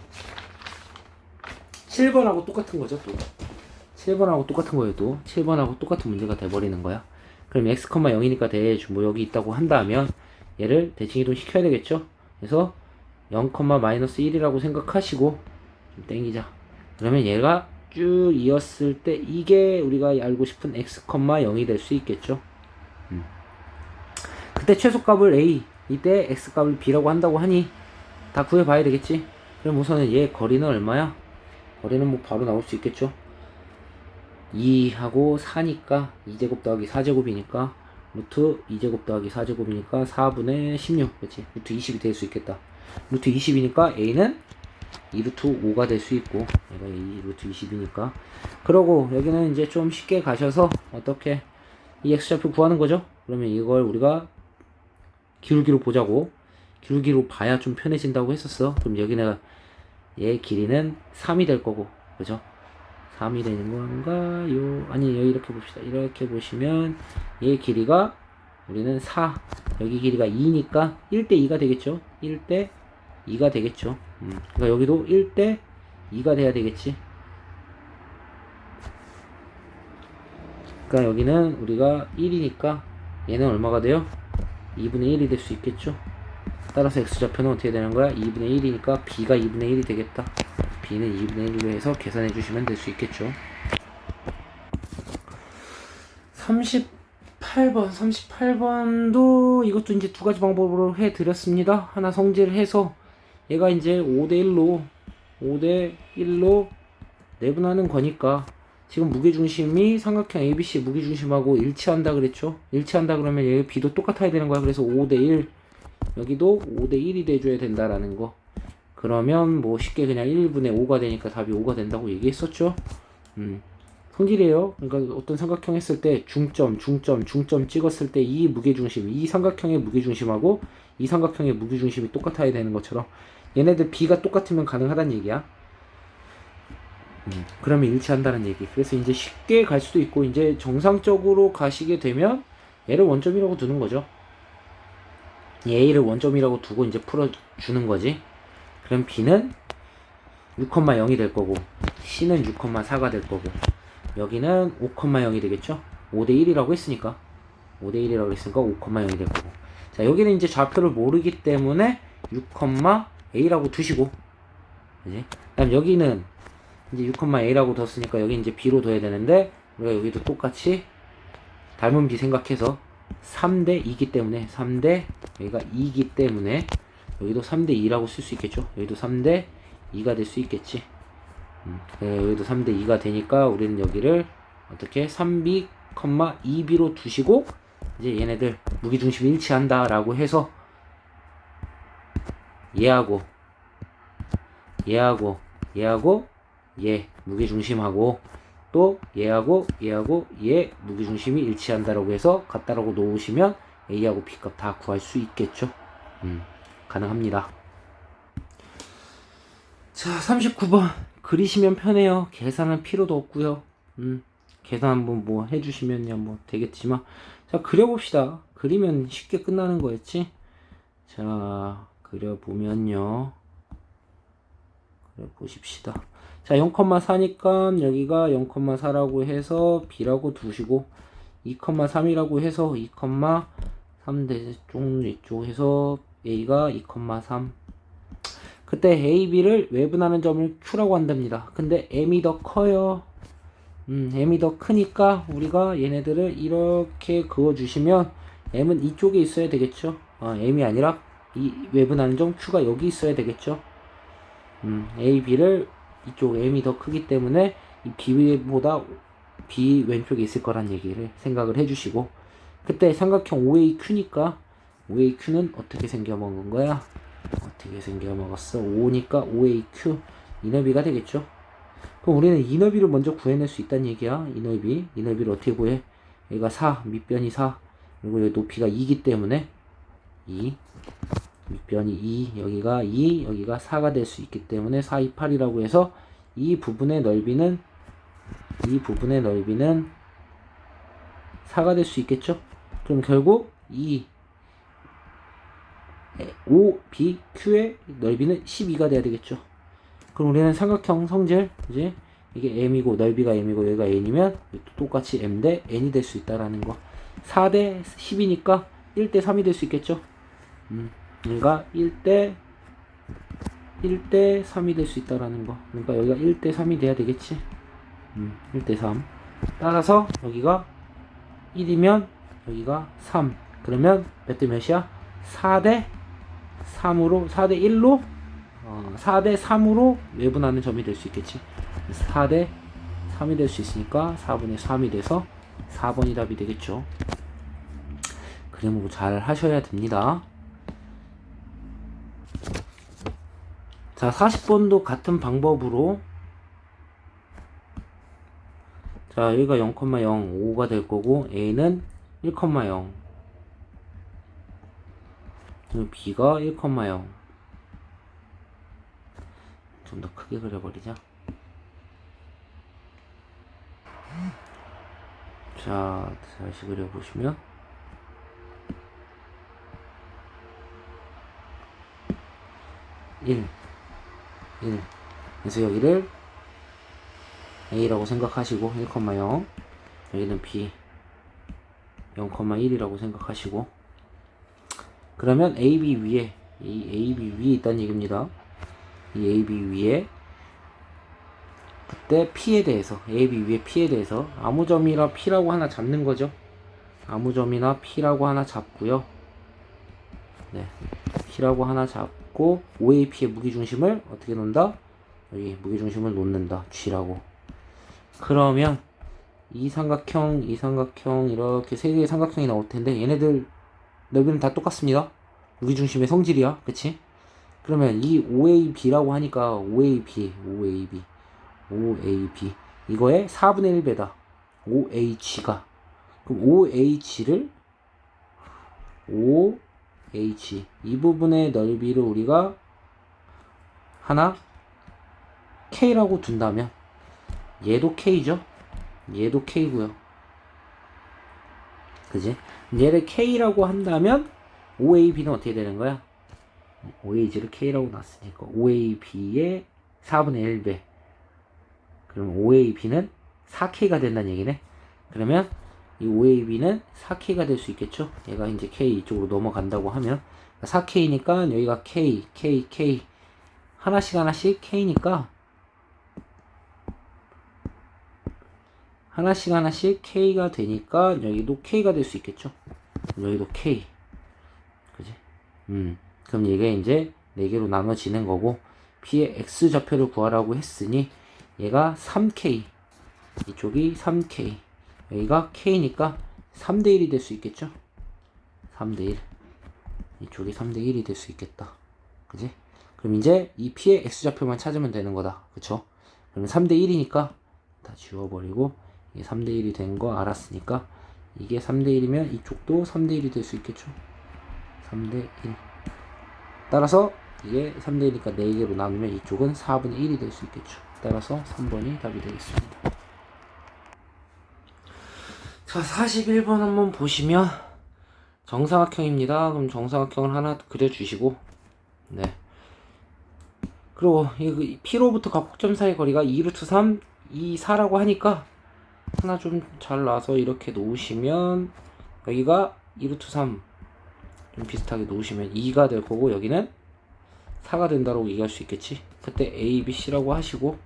[SPEAKER 1] 7번하고 똑같은 거죠. 또 7번하고 똑같은 거예요. 또 7번하고 똑같은 문제가 돼버리는 거야. 그럼 x, 0이니까 대충 뭐 여기 있다고 한다면 얘를 대칭이동 시켜야 되겠죠. 그래서 0, 마이너스 1이라고 생각하시고 좀 땡기자. 그러면 얘가 쭉 이었을 때 이게 우리가 알고 싶은 x, 0이 될 수 있겠죠. 그때 최소값을 a, 이때 x값을 b라고 한다고 하니 다 구해봐야 되겠지. 그럼 우선은 얘 거리는 얼마야? 거리는 뭐 바로 나올 수 있겠죠. 2하고 4니까 2제곱 더하기 4제곱이니까 루트 2제곱 더하기 4제곱이니까 4분의 16, 그치? 루트 20이 될 수 있겠다. 루트 20이니까 a는 2루트 5가 될 수 있고 얘가 2루트 20이니까. 그러고 여기는 이제 좀 쉽게 가셔서 어떻게 이 x좌표 구하는 거죠. 그러면 이걸 우리가 기울기로 보자고. 기울기로 봐야 좀 편해진다고 했었어. 그럼 여기 내가 얘 길이는 3이 될 거고, 그죠? 3이 되는 건가요? 아니, 여기 이렇게 봅시다. 이렇게 보시면 얘 길이가 우리는 4, 여기 길이가 2니까 1대 2가 되겠죠? 1대 2가 되겠죠. 그러니까 여기도 1대 2가 돼야 되겠지. 그러니까 여기는 우리가 1이니까 얘는 얼마가 돼요? 2분의 1이 될 수 있겠죠. 따라서 x좌표는 어떻게 되는 거야? 2분의 1이니까 b가 2분의 1이 되겠다. b는 2분의 1로 해서 계산해 주시면 될 수 있겠죠. 38번도 이것도 이제 두 가지 방법으로 해 드렸습니다. 하나 성질을 해서 얘가 이제 5대 1로 내분하는 거니까 지금 무게중심이 삼각형 ABC 무게중심하고 일치한다 그랬죠. 일치한다 그러면 얘 b도 똑같아야 되는 거야. 그래서 5대 1 여기도 5대 1이 돼줘야 된다라는 거. 그러면 뭐 쉽게 그냥 1분의 5가 되니까 답이 5가 된다고 얘기했었죠. 성질이에요. 그러니까 어떤 삼각형 했을 때 중점 찍었을 때 이 무게중심, 이 삼각형의 무게중심하고 이 삼각형의 무게중심이 똑같아야 되는 것처럼 얘네들 b가 똑같으면 가능하다는 얘기야. 그러면 일치한다는 얘기. 그래서 이제 쉽게 갈 수도 있고 이제 정상적으로 가시게 되면 얘를 원점이라고 두는 거죠. A를 원점이라고 두고 이제 풀어주는 거지. 그럼 B는 6,0이 될 거고 C는 6,4가 될 거고 여기는 5,0이 되겠죠. 5대 1이라고 했으니까 5대 1이라고 했으니까 5,0이 될 거고. 자, 여기는 이제 좌표를 모르기 때문에 6,A라고 두시고, 그지? 그다음 여기는 이제 6,A라고 뒀으니까 여기 이제 B로 둬야 되는데 우리가 여기도 똑같이 닮은 B 생각해서 3대 2기 때문에 3대 여기가 2기 때문에 여기도 3대 2라고 쓸 수 있겠죠. 여기도 3대 2가 될 수 있겠지. 여기도 3대 2가 되니까 우리는 여기를 어떻게 3B, 2B로 두시고 이제 얘네들 무게중심이 일치한다 라고 해서 얘하고 얘 무게중심하고 또 얘하고 얘 무게중심이 일치한다라고 해서 같다라고 놓으시면 A하고 B값 다 구할 수 있겠죠. 가능합니다. 자, 39번 그리시면 편해요. 계산할 필요도 없고요. 계산 한번 뭐 해주시면요 뭐 되겠지만, 자, 그려봅시다. 그리면 쉽게 끝나는 거였지. 자, 그려보면요, 그려보십시다. 자, 0,4니까 여기가 0,4라고 해서 B라고 두시고 2,3이라고 해서 2,3 대쪽 이쪽 해서 A가 2,3. 그때 A, B를 외분하는 점을 Q라고 한답니다. 근데 M이 더 커요. M이 더 크니까 우리가 얘네들을 이렇게 그어주시면 M은 이쪽에 있어야 되겠죠. M이 아니라 이 외분하는 점 Q가 여기 있어야 되겠죠. A, B를 이쪽 M이 더 크기 때문에 이 B보다 B 왼쪽에 있을 거란 얘기를 생각을 해주시고, 그때 삼각형 OAQ니까 OAQ는 어떻게 생겨먹은 거야? 어떻게 생겨먹었어? 5니까 OAQ 이 너비가 되겠죠. 그럼 우리는 이 너비를 먼저 구해낼 수 있다는 얘기야. 이 너비를 어떻게 구해? 여기가 4, 밑변이 4, 그리고 여기 높이가 2기 때문에 2, 밑변이 2, 여기가 2, 여기가 4가 될 수 있기 때문에 4, 2, 8이라고 해서 이 부분의 넓이는 4가 될 수 있겠죠. 그럼 결국 이 OBQ의 넓이는 12가 돼야 되겠죠. 그럼 우리는 삼각형 성질, 이제 이게 M이고 넓이가 M이고 여기가 N이면 똑같이 M 대 N이 될 수 있다라는 거. 4 대 10이니까 1 대 3이 될 수 있겠죠. 그러니까 1 대 3이 될 수 있다라는 거. 그러니까 여기가 1 대 3이 돼야 되겠지. 1 대 3. 따라서 여기가 1이면 여기가 3. 그러면 몇 대 몇이야? 4 대 3으로, 4 대 1로 4 대 3으로 외분하는 점이 될 수 있겠지. 4 대 3이 될 수 있으니까 4분의 3이 돼서 4번이 답이 되겠죠. 그림을 잘 하셔야 됩니다. 자, 40번도 같은 방법으로, 자, 여기가 0,0, 5가 될 거고, A는 1,0, B가 1,0. 좀 더 크게 그려버리자. 자, 다시 그려보시면, 1. 그래서 여기를 A라고 생각하시고 1,0, 여기는 B 0,1이라고 생각하시고, 그러면 AB 위에, 이 AB 위에 있다는 얘기입니다. 이 AB 위에 그때 P에 대해서, AB 위에 P에 대해서 아무 점이나 P라고 하나 잡는 거죠. 아무 점이나 P라고 하나 잡고요. 네, P라고 하나 잡고 OAP의 무게중심을 어떻게 놓는다? 여기 무게중심을 놓는다. G라고. 그러면 이 삼각형 이렇게 세 개의 삼각형이 나올 텐데, 얘네들 넓이는 다 똑같습니다. 무게중심의 성질이야. 그치? 그러면 이 OAB라고 하니까 OAB 이거의 4분의 1배다. OH가. 그럼 OH를 OH 이 부분의 넓이를 우리가 하나 K라고 둔다면, 얘도 K죠? 얘도 K고요. 그지? 얘를 K라고 한다면 OAB는 어떻게 되는 거야? OAG를 K라고 놨으니까 OAB의 4분의 1배. 그럼 OAB는 4K가 된다는 얘기네. 그러면 이 OAB는 4K가 될 수 있겠죠? 얘가 이제 K 이쪽으로 넘어간다고 하면 4K니까 여기가 K 하나씩 K니까 하나씩 K가 되니까 여기도 K가 될 수 있겠죠? 여기도 K. 그지? 그럼 이게 이제 4개로 나눠지는 거고, P의 X좌표를 구하라고 했으니 얘가 3K, 이쪽이 3K, 여기가 K니까 3대1이 될 수 있겠죠? 3대1. 이쪽이 3대1이 될 수 있겠다. 그지? 그럼 이제 이 P의 X좌표만 찾으면 되는 거다. 그쵸? 그러면 3대1이니까 다 지워버리고, 이게 3대1이 된 거 알았으니까 이게 3대1이면 이쪽도 3대1이 될 수 있겠죠? 3대1. 따라서 이게 3대1이니까 4개로 나누면 이쪽은 4분의 1이 될 수 있겠죠. 따라서 3번이 답이 되겠습니다. 자, 41번 한번 보시면 정사각형입니다. 그럼 정사각형을 하나 그려주시고, 네. 그리고 이 P로부터 각곡점 사이 거리가 2루트 3, 2, 4라고 하니까 하나 좀 잘 놔서 이렇게 놓으시면, 여기가 2루트 3 좀 비슷하게 놓으시면 2가 될 거고, 여기는 4가 된다고 얘기할 수 있겠지. 그때 A, B, C라고 하시고,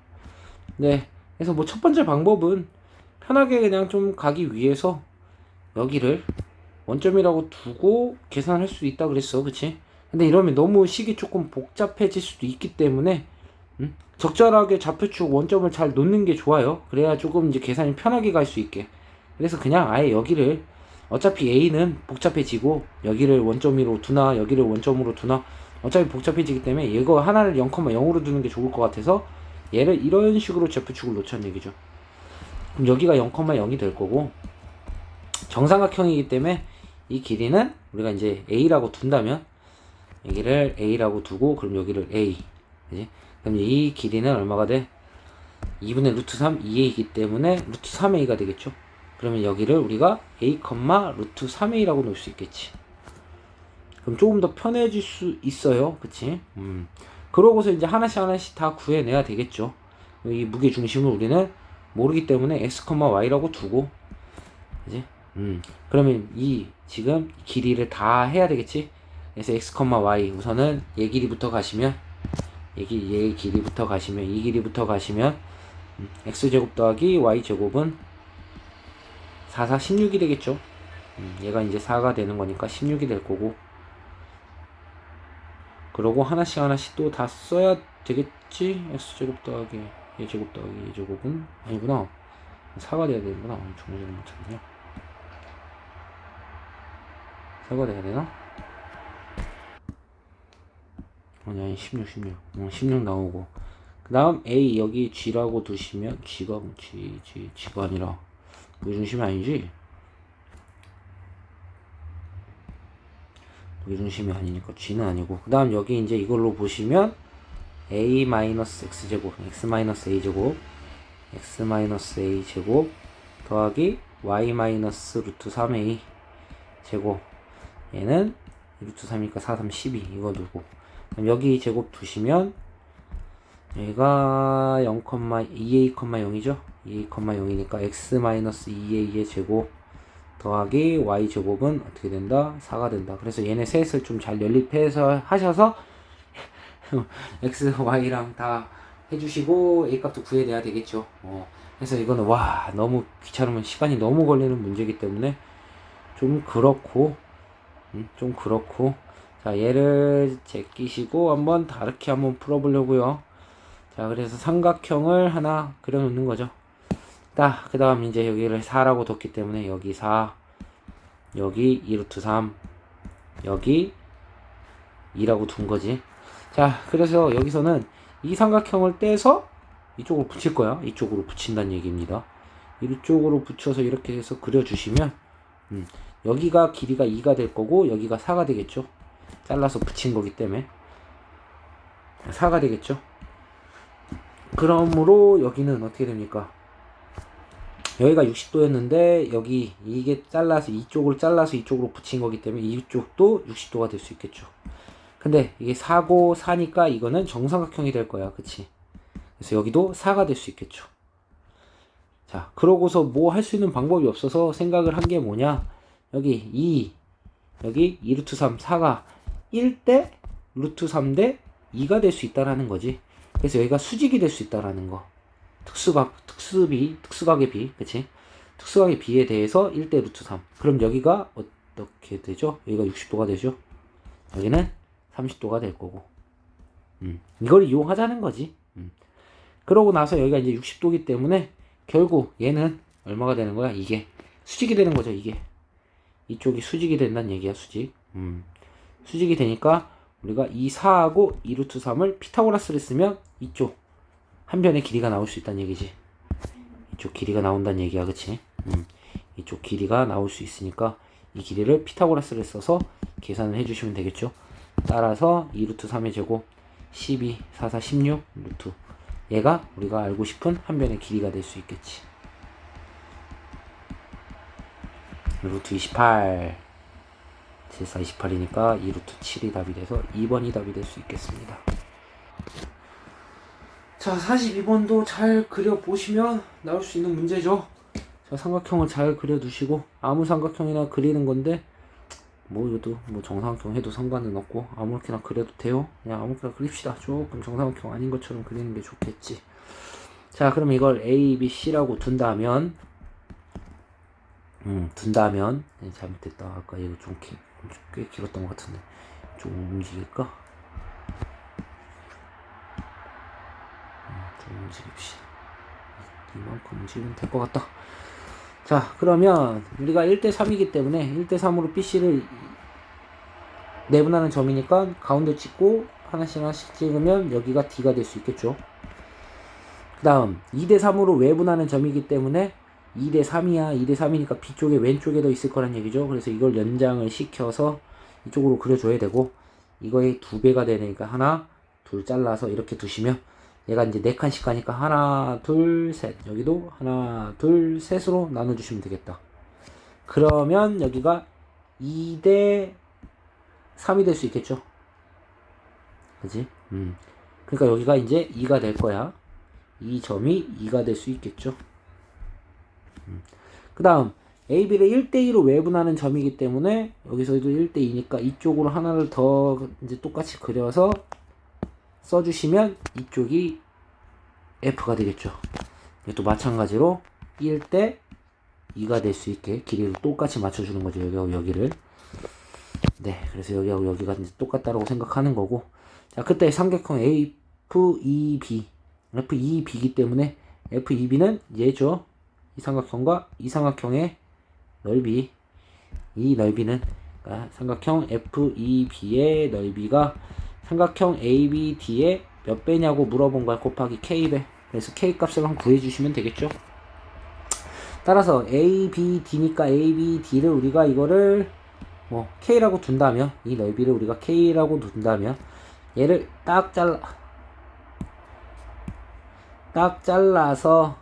[SPEAKER 1] 네. 그래서 뭐 첫 번째 방법은 편하게 그냥 좀 가기 위해서 여기를 원점이라고 두고 계산할 수 있다 그랬어. 그치? 근데 이러면 너무 식이 조금 복잡해질 수도 있기 때문에 적절하게 좌표축 원점을 잘 놓는 게 좋아요. 그래야 조금 이제 계산이 편하게 갈 수 있게. 그래서 그냥 아예 여기를, 어차피 A는 복잡해지고 여기를 원점으로 두나 여기를 원점으로 두나 어차피 복잡해지기 때문에 이거 하나를 0,0으로 두는 게 좋을 것 같아서 얘를 이런 식으로 좌표축을 놓자는 얘기죠. 그럼 여기가 0,0이 될 거고, 정삼각형이기 때문에 이 길이는 우리가 이제 A라고 둔다면, 여기를 A라고 두고, 그럼 여기를 A. 그지? 그럼 이 길이는 얼마가 돼? 2분의 루트 3, 2A이기 때문에 루트 3A가 되겠죠? 그러면 여기를 우리가 A, 루트 3A라고 놓을 수 있겠지. 그럼 조금 더 편해질 수 있어요. 그치? 그러고서 이제 하나씩 다 구해내야 되겠죠. 이 무게 중심을 우리는 모르기 때문에 x, y라고 두고, 그지? 그러면 이 지금 길이를 다 해야 되겠지? 그래서 x, y 우선은 얘 길이부터 가시면, 얘 길이부터 가시면, 이 길이부터 가시면 x제곱 더하기 y제곱은 4, 4, 16이 되겠죠? 얘가 이제 4가 되는 거니까 16이 될 거고, 그러고 하나씩 또 다 써야 되겠지? x제곱 더하기 얘제곱 더하기 얘제곱은 아니구나, 4가 돼야 되는구나. 정리를 못했네요. 4가 돼야 되나? 아니 16 나오고, 그 다음 A 여기 G라고 두시면, G가 아니라 무게중심이 아니지? 무게중심이 아니니까 G는 아니고, 그 다음 여기 이제 이걸로 보시면 A-X제곱, X-A제곱, X-A제곱 더하기 Y-루트 3A 제곱, 얘는 루트 3이니까 4, 3, 12 이거 두고, 여기 제곱 두시면 얘가 2A,0이죠 2A,0이니까 X-2A의 제곱 더하기 Y 제곱은 어떻게 된다? 4가 된다. 그래서 얘네 셋을 좀 잘 연립해서 하셔서 X, Y랑 다 해주시고 A 값도 구해내야 되겠죠. 그래서 이거는 와 너무 귀찮으면 시간이 너무 걸리는 문제이기 때문에 좀 그렇고, 자 얘를 제끼시고 한번 다르게 한번 풀어보려고요. 자 그래서 삼각형을 하나 그려놓는 거죠. 그 다음 이제 여기를 4라고 뒀기 때문에 여기 4, 여기 2루트 3, 여기 2라고 둔 거지. 자 그래서 여기서는 이 삼각형을 떼서 이쪽으로 붙일 거야. 이쪽으로 붙인다는 얘기입니다. 이쪽으로 붙여서 이렇게 해서 그려주시면 여기가 길이가 2가 될 거고 여기가 4가 되겠죠. 잘라서 붙인 거기 때문에 4가 되겠죠. 그러므로 여기는 어떻게 됩니까? 여기가 60도였는데 여기 이게 잘라서 이쪽으로 붙인 거기 때문에 이쪽도 60도가 될 수 있겠죠. 근데 이게 4고 4니까 이거는 정삼각형이 될 거야. 그치? 그래서 여기도 4가 될 수 있겠죠. 자, 그러고서 뭐 할 수 있는 방법이 없어서 생각을 한 게 뭐냐? 여기 2루트 3, 4가 1대 루트 3대 2가 될 수 있다라는 거지. 그래서 여기가 수직이 될 수 있다라는 거. 특수각의 비, 그치? 특수각의 비에 대해서 1대 루트 3. 그럼 여기가 어떻게 되죠? 여기가 60도가 되죠? 여기는 30도가 될 거고. 이걸 이용하자는 거지. 그러고 나서 여기가 이제 60도기 때문에 결국 얘는 얼마가 되는 거야? 이게 수직이 되는 거죠. 이쪽이 수직이 된다는 얘기야. 수직이 되니까 우리가 이 4하고 2루트 3을 피타고라스를 쓰면 이쪽 한 변의 길이가 나올 수 있다는 얘기지. 이쪽 길이가 나온다는 얘기야. 그치? 이쪽 길이가 나올 수 있으니까 이 길이를 피타고라스를 써서 계산을 해주시면 되겠죠. 따라서 2루트 3의 제곱 12, 4, 4, 16 루트, 얘가 우리가 알고 싶은 한 변의 길이가 될 수 있겠지. 루트 28, 7, 4, 28이니까 2루트 7이 답이 돼서 2번이 답이 될 수 있겠습니다. 자, 42번도 잘 그려보시면 나올 수 있는 문제죠. 자, 삼각형을 잘 그려두시고, 아무 삼각형이나 그리는 건데 뭐 이것도 뭐 정삼각형 해도 상관은 없고 아무렇게나 그려도 돼요. 그냥 아무렇게나 그립시다. 조금 정삼각형 아닌 것처럼 그리는 게 좋겠지. 자, 그럼 이걸 A, B, C라고 둔다면 잘못됐다. 아까 이거 좀 꽤 길었던 것 같은데 좀 움직일까? 좀 움직입시다. 이만큼 움직이면 될 것 같다. 자, 그러면 우리가 1대3이기 때문에 1대3으로 BC를 내분하는 점이니까 가운데 찍고 하나씩 찍으면 여기가 D가 될 수 있겠죠. 그 다음 2대3으로 외분하는 점이기 때문에 2대3이야. 2대3이니까 B쪽에 왼쪽에 더 있을 거란 얘기죠. 그래서 이걸 연장을 시켜서 이쪽으로 그려줘야 되고, 이거의 2배가 되니까 하나, 둘 잘라서 이렇게 두시면 얘가 이제 4칸씩 가니까 하나, 둘, 셋. 여기도 하나, 둘, 셋으로 나눠주시면 되겠다. 그러면 여기가 2대 3이 될 수 있겠죠. 그치? 그러니까 여기가 이제 2가 될 거야. 이 점이 2가 될 수 있겠죠. 그 다음 AB를 1대2로 외분하는 점이기 때문에 여기서도 1대2니까 이쪽으로 하나를 더 이제 똑같이 그려서 써주시면 이쪽이 F가 되겠죠. 또 마찬가지로 1대2가 될 수 있게 길이를 똑같이 맞춰주는 거죠. 여기하고 여기를. 네, 그래서 여기하고 여기가 이제 똑같다라고 생각하는 거고. 자, 그때 삼각형 FEB, FEB이기 때문에 FEB는 얘죠. 이 삼각형과 이 삼각형의 넓이, 이 넓이는, 그러니까 삼각형 FEB의 넓이가 삼각형 ABD의 몇 배냐고 물어본 거야. 곱하기 K배. 그래서 K 값을 한 구해주시면 되겠죠. 따라서 ABD니까 ABD를 우리가 이거를 뭐 K라고 둔다면, 이 넓이를 우리가 K라고 둔다면 얘를 딱 잘라서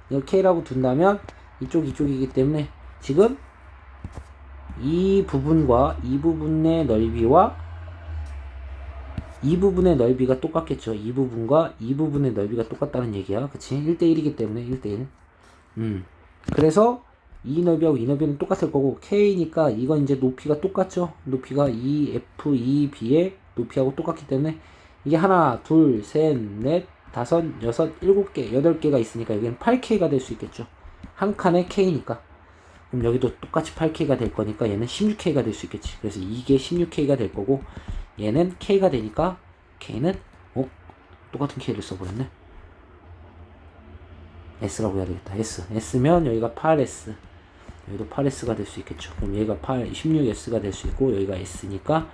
[SPEAKER 1] 이거 K라고 둔다면 이쪽이기 때문에 지금 이 부분과 이 부분의 넓이와 이 부분의 넓이가 똑같겠죠. 이 부분과 이 부분의 넓이가 똑같다는 얘기야. 그치? 1대1이기 때문에 1대1. 그래서 이 넓이하고 이 넓이는 똑같을 거고, K니까 이건 이제 높이가 똑같죠. 높이가 EF, EB의 높이하고 똑같기 때문에 이게 하나, 둘, 셋, 넷, 다섯, 여섯, 일곱 개, 8개가 있으니까 여기는 8K가 될 수 있겠죠. 한 칸에 K니까. 그럼 여기도 똑같이 8K가 될 거니까 얘는 16K가 될 수 있겠지. 그래서 이게 16K가 될 거고, 얘는 K가 되니까 K는 똑같은 K를 써버렸네. S라고 해야 되겠다. S면 여기가 8S, 여기도 8S가 될 수 있겠죠. 그럼 얘가 16S가 될 수 있고, 여기가 S니까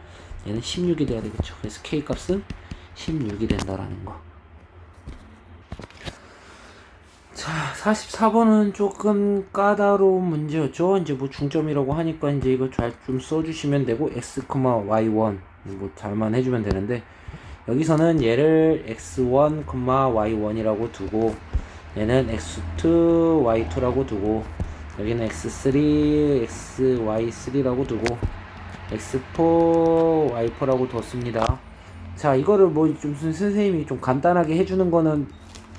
[SPEAKER 1] 얘는 16이 돼야 되겠죠. 그래서 K 값은 16이 된다라는 거. 자, 44번은 조금 까다로운 문제였죠. 이제 뭐 중점이라고 하니까 이제 이거 잘 좀 써주시면 되고, x, y1 뭐 잘만 해주면 되는데, 여기서는 얘를 x1, y1이라고 두고, 얘는 x2, y2라고 두고, 여기는 x3, xy3라고 두고, x4, y4라고 뒀습니다. 자, 이거를 뭐 좀 선생님이 좀 간단하게 해주는 거는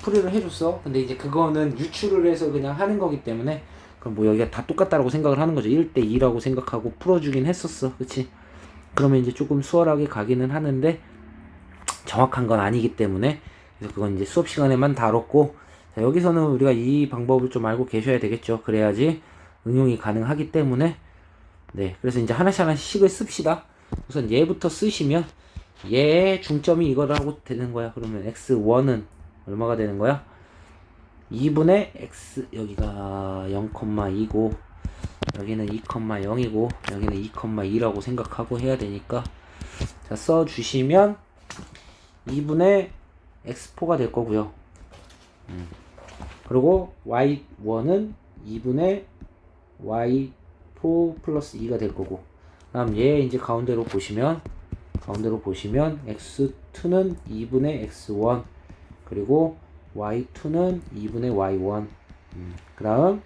[SPEAKER 1] 풀이를 해줬어. 근데 이제 그거는 유추를 해서 그냥 하는 거기 때문에, 그럼 뭐 여기가 다 똑같다라고 생각을 하는 거죠. 1대2라고 생각하고 풀어주긴 했었어. 그치? 그러면 이제 조금 수월하게 가기는 하는데, 정확한 건 아니기 때문에, 그래서 그건 이제 수업 시간에만 다뤘고, 자, 여기서는 우리가 이 방법을 좀 알고 계셔야 되겠죠. 그래야지 응용이 가능하기 때문에, 네. 그래서 이제 하나씩을 씁시다. 우선 얘부터 쓰시면, 얘의 중점이 이거라고 되는 거야. 그러면 x1은 얼마가 되는 거야? 2분의 x, 여기가 0,2고 여기는 2,0이고 여기는 2,2라고 생각하고 해야 되니까, 자, 써주시면 2분의 x4가 될 거고요. 그리고 y1은 2분의 y4 플러스 2가 될 거고, 다음 얘 이제 가운데로 보시면 x2는 2분의 x1, 그리고 y2는 2분의 y1. 그 다음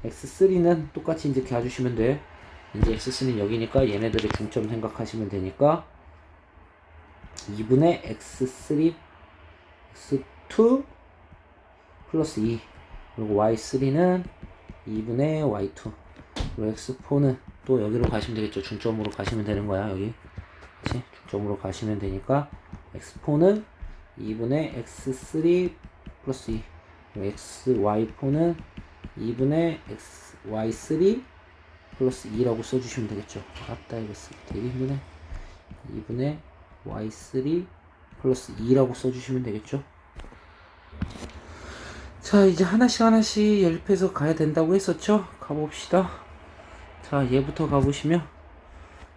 [SPEAKER 1] x3는 똑같이 이제 이렇게 해주시면 돼. 이제 x3는 여기니까 얘네들의 중점 생각하시면 되니까 2분의 x3, x2 플러스 2, 그리고 y3는 2분의 y2, 그리고 x4는 또 여기로 가시면 되겠죠. 중점으로 가시면 되는 거야. 여기, 그치? 중점으로 가시면 되니까 x4는 2분의 x3 플러스 2, y4는 2분의 y3 플러스 2라고 써주시면 되겠죠. 아따, 이거 쓰기 되게 힘드네. 2분의 y3 플러스 2라고 써주시면 되겠죠. 자, 이제 하나씩 연습해서 가야 된다고 했었죠. 가봅시다. 자, 얘부터 가보시면,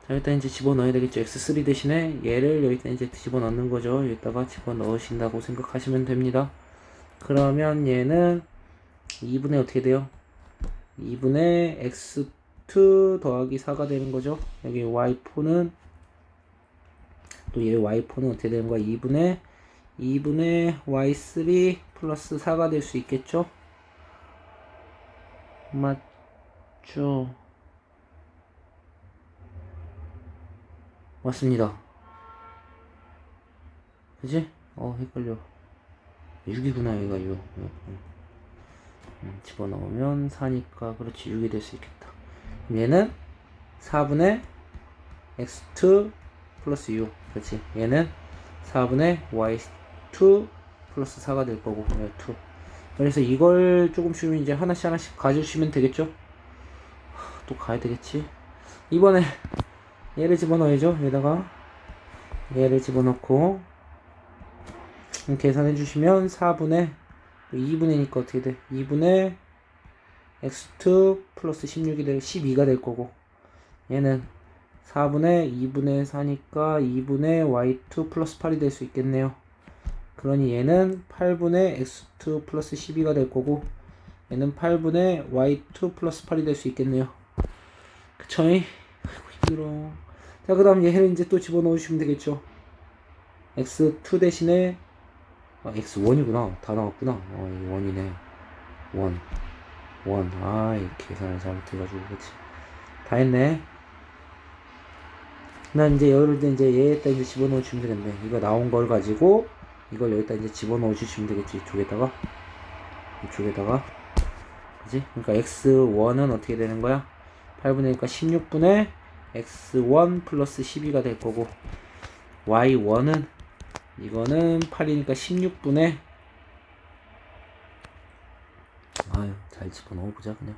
[SPEAKER 1] 자, 일단 이제 집어넣어야 되겠죠. x3 대신에 얘를 여기다 이제 집어넣는 거죠. 여기다가 집어넣으신다고 생각하시면 됩니다. 그러면 얘는 2분의 어떻게 돼요? 2분의 x2 더하기 4가 되는 거죠. 여기 y4는, 또 얘 y4는 어떻게 되는 거야? 2분의 y3 플러스 4가 될 수 있겠죠? 맞죠? 맞습니다. 그치? 헷갈려. 6이구나, 얘가 6. 집어넣으면 4니까, 그렇지, 6이 될 수 있겠다. 얘는 4분의 x2 플러스 6. 그렇지. 얘는 4분의 y2 플러스 4가 될 거고, 2. 그래서 이걸 조금씩 이제 하나씩 가주시면 되겠죠? 또 가야 되겠지? 이번에 얘를 집어넣어야죠. 여기다가 얘를 집어넣고 계산해 주시면 4분의 2분의니까 어떻게 돼? 2분의 x2 플러스 16이 될 12가 될 거고, 얘는 4분의 2분의 4니까 2분의 y2 플러스 8이 될 수 있겠네요. 그러니 얘는 8분의 x2 플러스 12가 될 거고 얘는 8분의 y2 플러스 8이 될 수 있겠네요. 그쵸? 아이고 힘들어. 자, 그 다음 얘를 이제 또 집어넣어 주시면 되겠죠. x2 대신에 x1이구나. 다 나왔구나. 이 1이네. 1. 아이, 계산을 잘못해가지고, 그치. 다 했네. 난 이제 여기를 이제 얘에다 이제 집어넣어 주면 되겠네. 이거 나온 걸 가지고, 이걸 여기다 이제 집어넣어 주시면 되겠지. 이쪽에다가. 그치? 그러니까 x1은 어떻게 되는 거야? 8분의 1이니까 16분의 x1 플러스 12가 될 거고, y1은 이거는 8이니까 16분의 아유 잘 집어넣어보자. 그냥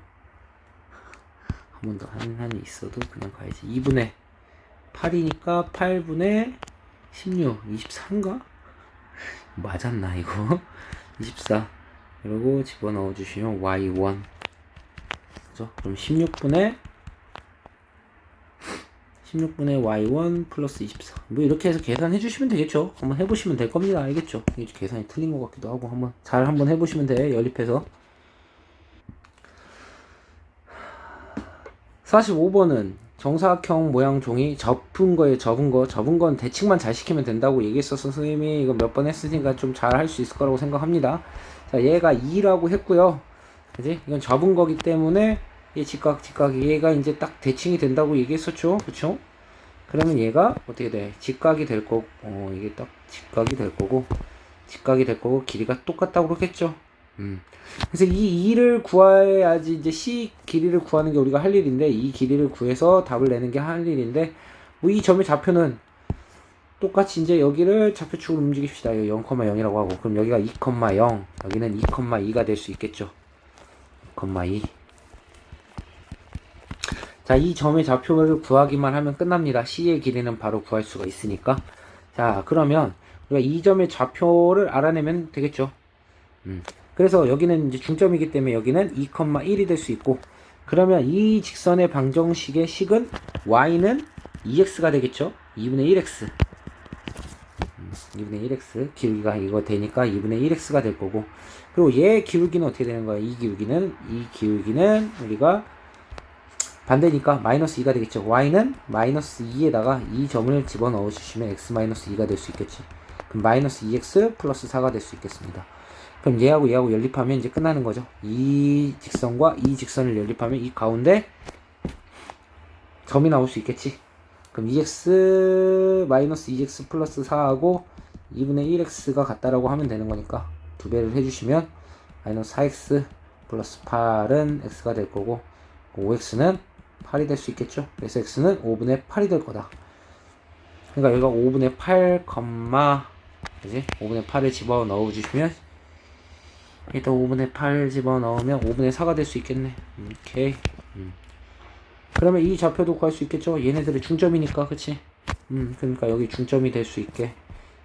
[SPEAKER 1] 한 번 더 하는 한이 있어도 그냥 가야지. 2분의 8이니까 8분의 16 24인가? 맞았나 이거? 24 그리고 집어넣어 주시면 y1 그죠? 그럼 16분의 y1 플러스 24 뭐 이렇게 해서 계산해 주시면 되겠죠. 한번 해보시면 될 겁니다. 알겠죠? 이게 계산이 틀린 것 같기도 하고 한번 해보시면 돼. 연립해서 45번은 정사각형 모양 종이 접은 건 대칭만 잘 시키면 된다고 얘기했었어. 선생님이 이거 몇 번 했으니까 좀 잘 할 수 있을 거라고 생각합니다. 자, 얘가 2라고 했고요. 그지? 이건 접은 거기 때문에 얘 직각 얘가 이제 딱 대칭이 된다고 얘기했었죠. 그쵸? 그러면 얘가 어떻게 돼? 직각이 될 거고, 이게 딱 직각이 될 거고, 길이가 똑같다고 그러겠죠. 그래서 이 2를 구해야지 이제 C 길이를 구하는 게 우리가 할 일인데, 이 길이를 구해서 답을 내는 게 할 일인데, 뭐 이 점의 좌표는 똑같이 이제 여기를 좌표축으로 움직입시다. 0,0이라고 하고, 그럼 여기가 2,0, 여기는 2,2가 될 수 있겠죠. 2,2. 자, 이 점의 좌표를 구하기만 하면 끝납니다. C의 길이는 바로 구할 수가 있으니까. 자, 그러면 우리가 이 점의 좌표를 알아내면 되겠죠. 그래서 여기는 이제 중점이기 때문에 여기는 2,1이 될 수 있고, 그러면 이 직선의 방정식의 식은 y는 2x가 되겠죠. 2분의 1x. 2분의 1x. 기울기가 이거 되니까 2분의 1x가 될 거고, 그리고 얘 기울기는 어떻게 되는 거야? 이 기울기는 우리가 반대니까 마이너스 2가 되겠죠. y는 마이너스 2에다가 이 점을 집어넣어 주시면 x 마이너스 2가 될 수 있겠지. 그럼 마이너스 2x 플러스 4가 될 수 있겠습니다. 그럼 얘하고 연립하면 이제 끝나는 거죠. 이 직선과 이 직선을 연립하면 이 가운데 점이 나올 수 있겠지. 그럼 2x 마이너스 2x 플러스 4하고 2분의 1x가 같다라고 하면 되는 거니까 두 배를 해주시면 마이너스 4x 플러스 8은 x가 될 거고, 5x는 8이 될 수 있겠죠. 그래서 x는 5분의 8이 될 거다. 그러니까 여기가 5분의 8, 그지? 5분의 8을 집어 넣어 주시면 일단 5분의 8 집어넣으면 5분의 4가 될 수 있겠네. 오케이. 그러면 이 좌표도 구할 수 있겠죠. 얘네들의 중점이니까, 그치? 그러니까 여기 중점이 될 수 있게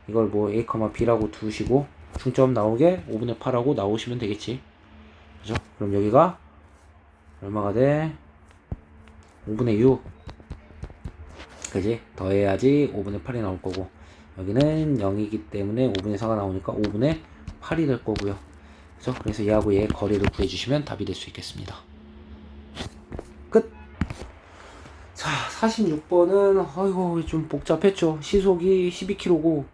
[SPEAKER 1] 이걸 뭐 A, B라고 두시고 중점 나오게 5분의 8하고 나오시면 되겠지. 그죠? 그럼 여기가 얼마가 돼? 5분의 6. 그지? 더해야지 5분의 8이 나올 거고, 여기는 0이기 때문에 5분의 4가 나오니까 5분의 8이 될 거고요. 그죠? 그래서 얘하고 얘의 거리를 구해주시면 답이 될 수 있겠습니다. 끝! 자, 46번은, 아이고, 좀 복잡했죠. 시속이 12km고,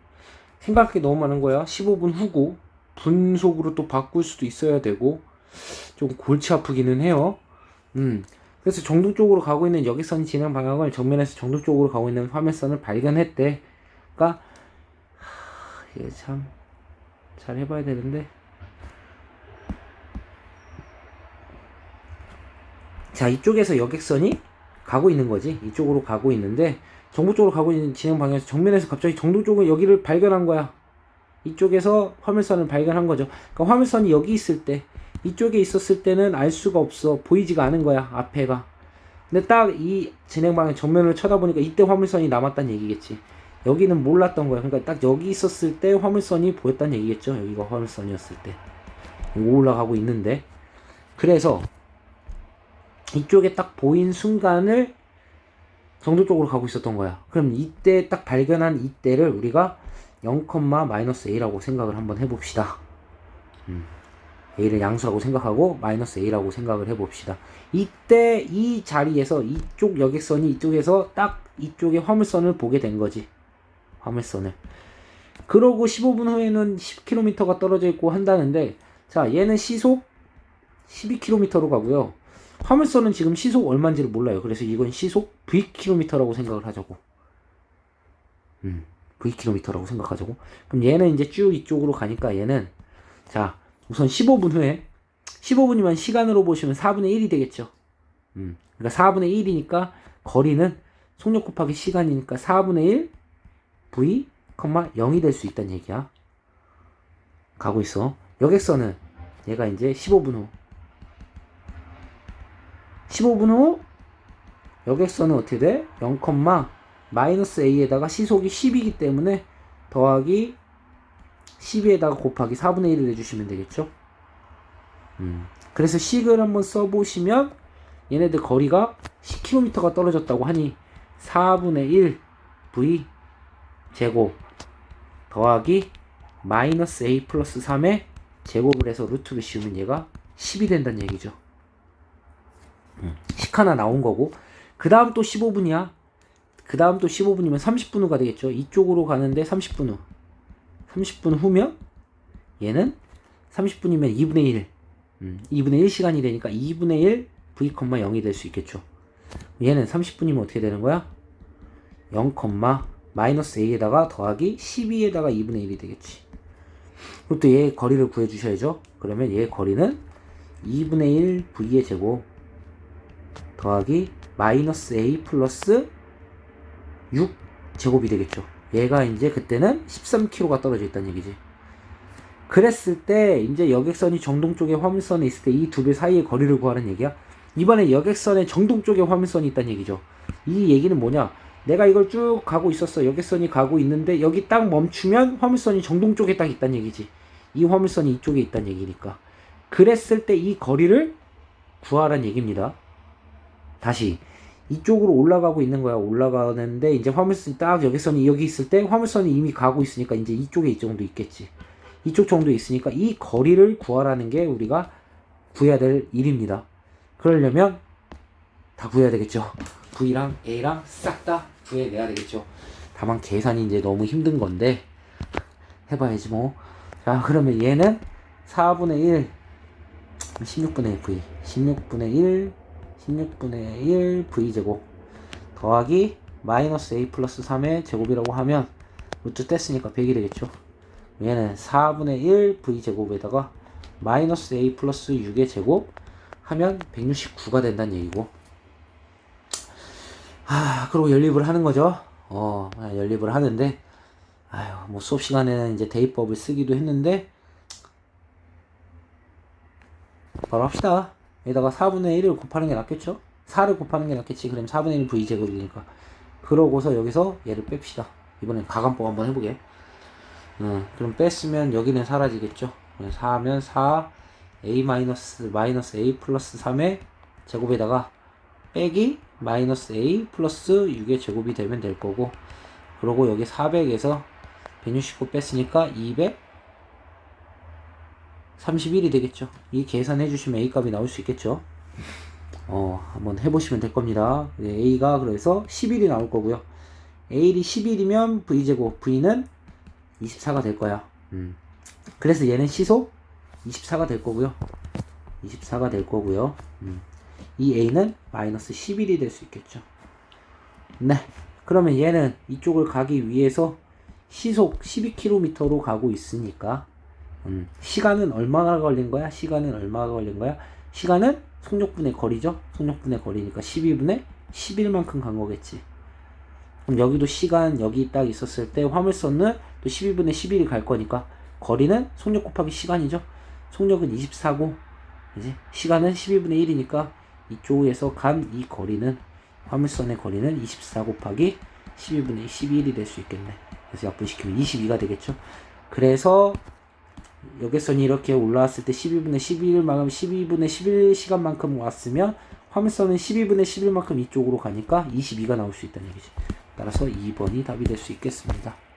[SPEAKER 1] 생각할 게 너무 많은 거야. 15분 후고, 분속으로 또 바꿀 수도 있어야 되고, 좀 골치 아프기는 해요. 그래서 정도 쪽으로 가고 있는 여객선 진행 방향을 정면에서 정도 쪽으로 가고 있는 화면선을 발견했대. 그러니까, 이게 참, 잘 해봐야 되는데. 자, 이쪽에서 여객선이 가고 있는 거지. 이쪽으로 가고 있는데 정보 쪽으로 가고 있는 진행 방향에서 정면에서 갑자기 정도 쪽은 여기를 발견한 거야. 이쪽에서 화물선을 발견한 거죠. 그러니까 화물선이 여기 있을 때, 이쪽에 있었을 때는 알 수가 없어. 보이지가 않은 거야, 앞에가. 근데 딱 이 진행 방향 정면을 쳐다보니까 이때 화물선이 남았다는 얘기겠지. 여기는 몰랐던 거야. 그러니까 딱 여기 있었을 때 화물선이 보였다는 얘기겠죠. 여기가 화물선이었을 때. 올라가고 있는데. 그래서 이쪽에 딱 보인 순간을 정도 쪽으로 가고 있었던 거야. 그럼 이때 딱 발견한 이때를 우리가 0, A라고 생각을 한번 해봅시다. A를 양수라고 생각하고 마이너스 A라고 생각을 해봅시다. 이때 이 자리에서 이쪽 여객선이 이쪽에서 딱 이쪽에 화물선을 보게 된 거지. 화물선을. 그러고 15분 후에는 10km가 떨어져 있고 한다는데, 자, 얘는 시속 12km로 가고요. 화물선은 지금 시속 얼마인지를 몰라요. 그래서 이건 시속 Vkm라고 생각을 하자고. Vkm라고 생각하자고. 그럼 얘는 이제 쭉 이쪽으로 가니까 얘는, 자, 우선 15분 후에, 15분이면 시간으로 보시면 4분의 1이 되겠죠. 그러니까 4분의 1이니까 거리는 속력 곱하기 시간이니까 4분의 1 V, 0이 될 수 있다는 얘기야. 가고 있어. 여객선은 얘가 이제 15분 후. 15분 후 여객선은 어떻게 돼? 0, 마이너스 A에다가 시속이 10이기 때문에 더하기 12에다가 곱하기 4분의 1을 해주시면 되겠죠. 그래서 식을 한번 써보시면 얘네들 거리가 10km가 떨어졌다고 하니 4분의 1 V 제곱 더하기 마이너스 A 플러스 3의 제곱을 해서 루트를 씌우면 얘가 10이 된다는 얘기죠. 식 하나 나온 거고, 그 다음 또 15분이야. 그 다음 또 15분이면 30분 후가 되겠죠. 이쪽으로 가는데 30분 후. 30분 후면 얘는 30분이면 2분의 1. 2분의 1 시간이 되니까 2분의 1 V, 0이 될 수 있겠죠. 얘는 30분이면 어떻게 되는 거야? 0, 마이너스 A에다가 더하기 12에다가 2분의 1이 되겠지. 그리고 또 얘 거리를 구해주셔야죠. 그러면 얘 거리는 2분의 1 V의 제곱 더하기 마이너스 A 플러스 6 제곱이 되겠죠. 얘가 이제 그때는 13km가 떨어져 있다는 얘기지. 그랬을 때 이제 여객선이 정동 쪽에 화물선에 있을 때 이 두 배 사이의 거리를 구하는 얘기야. 이번에 여객선에 정동 쪽에 화물선이 있다는 얘기죠. 이 얘기는 뭐냐? 내가 이걸 쭉 가고 있었어. 여객선이 가고 있는데 여기 딱 멈추면 화물선이 정동 쪽에 딱 있다는 얘기지. 이 화물선이 이쪽에 있다는 얘기니까. 그랬을 때 이 거리를 구하라는 얘기입니다. 다시 이쪽으로 올라가고 있는 거야. 올라가는데 이제 화물선이 딱 여객선이 여기 있을 때 화물선이 이미 가고 있으니까 이제 이쪽에 이 정도 있겠지. 이쪽 정도 있으니까 이 거리를 구하라는 게 우리가 구해야 될 일입니다. 그러려면 다 구해야 되겠죠. V랑 A랑 싹 다 구해내야 되겠죠. 다만 계산이 이제 너무 힘든 건데 해봐야지 뭐. 자, 그러면 얘는 4분의 1 16분의 1 V 16분의 1 V제곱 더하기 마이너스 A 플러스 3의 제곱이라고 하면 루트 뗐으니까 100이 되겠죠. 얘는 4분의 1 V제곱에다가 마이너스 A 플러스 6의 제곱 하면 169가 된다는 얘기고. 그리고 연립을 하는 거죠. 연립을 하는데, 뭐 수업 시간에는 이제 대입법을 쓰기도 했는데, 바로 합시다. 여기다가 4분의 1을 곱하는 게 낫겠죠? 4를 곱하는 게 낫겠지. 그럼 4분의 1 V제곱이니까. 그러고서 여기서 얘를 뺍시다. 이번엔 가감법 한번 해보게. 그럼 뺐으면 여기는 사라지겠죠? 4하면 4, A 마이너스 A 플러스 3의 제곱에다가 빼기 마이너스 A 플러스 6의 제곱이 되면 될 거고, 그러고 여기 400에서 169 뺐으니까 231이 되겠죠. 이 계산해 주시면 A 값이 나올 수 있겠죠. 한번 해보시면 될 겁니다. A가 그래서 11이 나올 거고요. A이 11이면 V제곱, V는 24가 될 거야. 그래서 얘는 시속 24가 될 거고요. 24가 될 거고요. 이 A는 마이너스 11이 될 수 있겠죠. 네. 그러면 얘는 이쪽을 가기 위해서 시속 12km로 가고 있으니까, 시간은 얼마나 걸린 거야? 시간은 속력분의 거리죠? 속력분의 거리니까 12분의 11만큼 간 거겠지. 그럼 여기도 시간, 여기 딱 있었을 때 화물선은 또 12분의 11이 갈 거니까 거리는 속력 곱하기 시간이죠. 속력은 24고, 이제 시간은 12분의 1이니까 이쪽에서 간 이 거리는, 화물선의 거리는 24 곱하기 12분의 11이 될 수 있겠네. 그래서 약분시키면 22가 되겠죠. 그래서 여객선이 이렇게 올라왔을 때 12분의 11시간만큼 왔으면 화물선은 12분의 11만큼 이쪽으로 가니까 22가 나올 수 있다는 얘기지. 따라서 2번이 답이 될 수 있겠습니다.